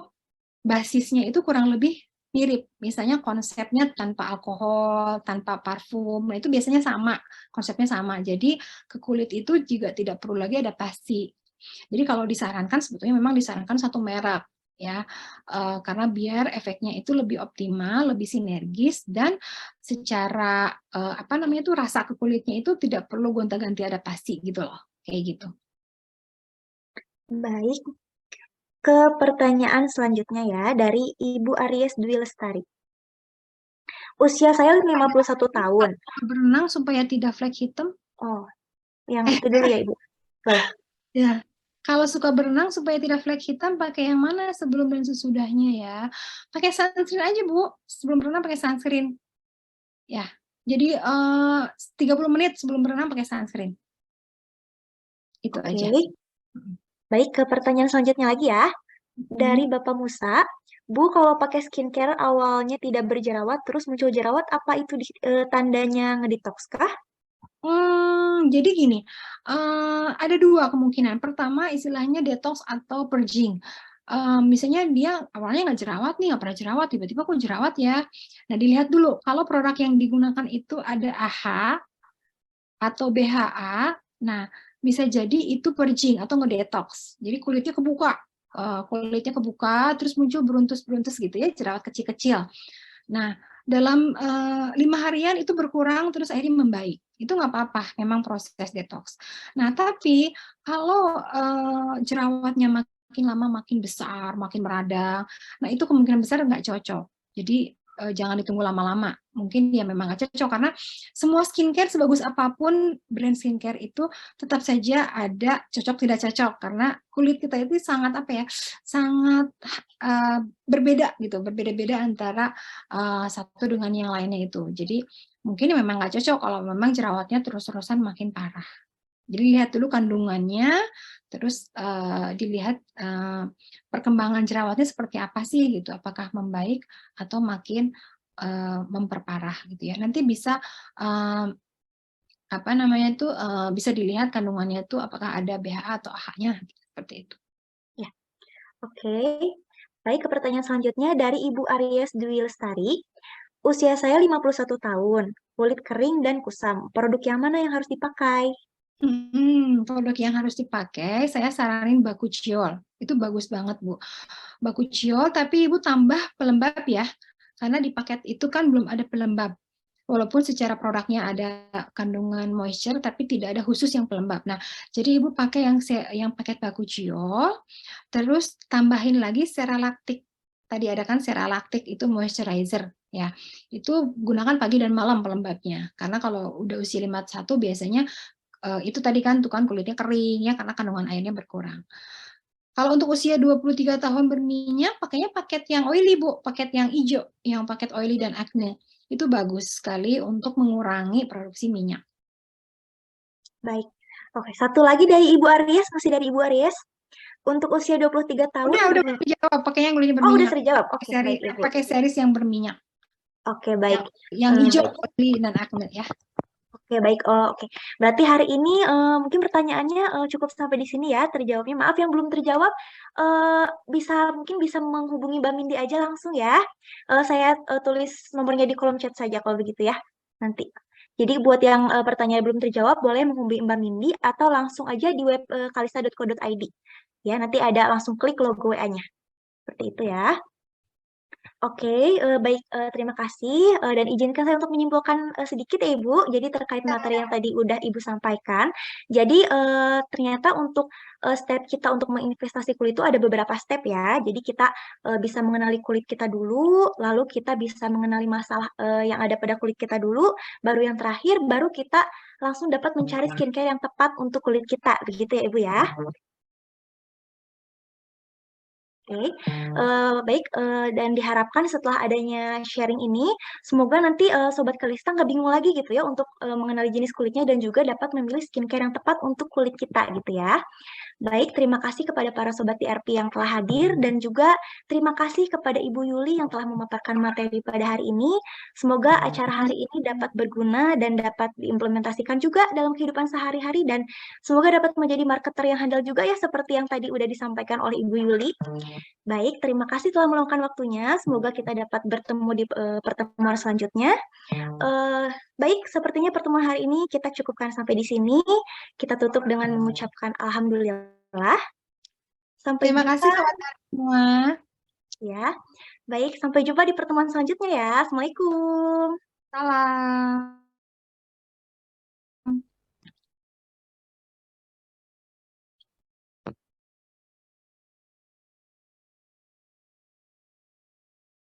Speaker 2: basisnya itu kurang lebih mirip, misalnya konsepnya tanpa alkohol, tanpa parfum, nah itu biasanya sama, konsepnya sama. Jadi ke kulit itu juga tidak perlu lagi adaptasi. Jadi kalau disarankan sebetulnya memang disarankan satu merek ya, karena biar efeknya itu lebih optimal, lebih sinergis dan secara apa namanya itu rasa ke kulitnya itu tidak perlu gonta-ganti adaptasi gitu loh, kayak gitu.
Speaker 1: Baik, ke pertanyaan selanjutnya ya dari Ibu Aries Dwi Lestari. Usia saya 51 tahun.
Speaker 2: Berenang supaya tidak flek hitam.
Speaker 1: Oh, yang itu dulu ya Ibu. Boleh.
Speaker 2: Ya, kalau suka berenang supaya tidak flek hitam, pakai yang mana sebelum dan sesudahnya ya? Pakai sunscreen aja, Bu. Sebelum berenang pakai sunscreen. Ya, jadi 30 menit sebelum berenang pakai sunscreen. Itu
Speaker 1: Oke,
Speaker 2: aja.
Speaker 1: baik ke pertanyaan selanjutnya lagi ya. Dari
Speaker 2: Hmm.
Speaker 1: Bapak Musa, Bu, kalau pakai skincare awalnya tidak berjerawat, terus muncul jerawat, apa itu tandanya ngedetox kah?
Speaker 2: Jadi gini, ada dua kemungkinan. Pertama, istilahnya detox atau purging. Misalnya dia awalnya nggak jerawat nih, nggak pernah jerawat, tiba-tiba kok jerawat ya. Nah, dilihat dulu, kalau produk yang digunakan itu ada AH atau BHA, nah bisa jadi itu purging atau ngedetox. Jadi kulitnya kebuka, kulitnya kebuka, terus muncul beruntus-beruntus gitu ya, jerawat kecil-kecil. Nah, dalam 5 harian itu berkurang, terus akhirnya membaik. Itu nggak apa-apa, memang proses detox. Nah, tapi kalau jerawatnya makin lama makin besar, makin meradang, nah itu kemungkinan besar nggak cocok. Jadi jangan ditunggu lama-lama. Mungkin ya memang nggak cocok karena semua skincare sebagus apapun brand skincare itu tetap saja ada cocok tidak cocok karena kulit kita itu sangat apa ya, sangat berbeda gitu, berbeda-beda antara satu dengan yang lainnya itu. Jadi mungkin memang nggak cocok kalau memang jerawatnya terus-terusan makin parah. Jadi lihat dulu kandungannya, terus dilihat perkembangan jerawatnya seperti apa sih gitu, apakah membaik atau makin memperparah gitu ya. Nanti bisa apa namanya itu bisa dilihat kandungannya itu apakah ada BHA atau AHA-nya seperti itu.
Speaker 1: Ya, oke. Baik, ke pertanyaan selanjutnya dari Ibu Aries Dwi Lestari. Usia saya 51 tahun, kulit kering dan kusam. Produk yang mana yang harus dipakai?
Speaker 2: Produk yang harus dipakai, saya saranin Bakuchiol. Itu bagus banget, Bu. Bakuchiol, tapi Ibu tambah pelembab ya. Karena di paket itu kan belum ada pelembab. Walaupun secara produknya ada kandungan moisture, tapi tidak ada khusus yang pelembab. Nah, jadi Ibu pakai yang paket Bakuchiol, terus tambahin lagi Seralactic. Tadi ada kan Seralactic itu moisturizer ya. Itu gunakan pagi dan malam pelembabnya. Karena kalau udah usia 51 biasanya itu tadi kan tuh kan kulitnya kering ya karena kandungan airnya berkurang. Kalau untuk usia 23 tahun berminyak, pakainya paket yang oily, Bu, paket yang hijau, yang paket oily dan acne. Itu bagus sekali untuk mengurangi produksi minyak.
Speaker 1: Baik. Oke, satu lagi dari Ibu Aries, masih dari Ibu Aries. Untuk usia 23 tahun
Speaker 2: Udah
Speaker 1: berminyak.
Speaker 2: dijawab, pakainya yang kulitnya
Speaker 1: Oh, udah
Speaker 2: berminyak.
Speaker 1: terjawab.
Speaker 2: Pakai
Speaker 1: Oke,
Speaker 2: series,
Speaker 1: baik, baik, baik.
Speaker 2: pakai series yang berminyak.
Speaker 1: Oke, baik.
Speaker 2: Yang hijau
Speaker 1: Baik.
Speaker 2: oily dan acne ya.
Speaker 1: Oke, baik. Oh, oke. Berarti hari ini mungkin pertanyaannya cukup sampai di sini ya terjawabnya. Maaf yang belum terjawab, mungkin bisa menghubungi Mbak Mindi aja langsung ya. Saya tulis nomornya di kolom chat saja kalau begitu ya. Nanti. Jadi buat yang pertanyaan belum terjawab, boleh menghubungi Mbak Mindi atau langsung aja di web kalista.co.id. Ya, nanti ada langsung klik logo WA-nya. Seperti itu ya. Oke, baik, terima kasih, dan izinkan saya untuk menyimpulkan sedikit ya Ibu. Jadi terkait materi yang tadi udah Ibu sampaikan. Jadi ternyata untuk step kita untuk menginvestasi kulit itu ada beberapa step ya. Jadi kita bisa mengenali kulit kita dulu, lalu kita bisa mengenali masalah yang ada pada kulit kita dulu, baru yang terakhir, baru kita langsung dapat mencari skincare yang tepat untuk kulit kita. Begitu ya Ibu ya. Oke, baik, dan diharapkan setelah adanya sharing ini, semoga nanti Sobat Kalista nggak bingung lagi gitu ya untuk mengenali jenis kulitnya dan juga dapat memilih skincare yang tepat untuk kulit kita gitu ya. Baik, terima kasih kepada para Sobat DRP yang telah hadir dan juga terima kasih kepada Ibu Yuli yang telah memaparkan materi pada hari ini. Semoga acara hari ini dapat berguna dan dapat diimplementasikan juga dalam kehidupan sehari-hari dan semoga dapat menjadi marketer yang handal juga ya seperti yang tadi udah disampaikan oleh Ibu Yuli. Baik, terima kasih telah meluangkan waktunya. Semoga kita dapat bertemu di pertemuan selanjutnya. Baik, sepertinya pertemuan hari ini kita cukupkan sampai di sini. Kita tutup dengan mengucapkan alhamdulillah. Sampai
Speaker 2: Terima
Speaker 1: jumpa
Speaker 2: kasih sobat semua.
Speaker 1: ya. Baik, sampai jumpa di pertemuan selanjutnya ya. Assalamualaikum.
Speaker 2: Salam.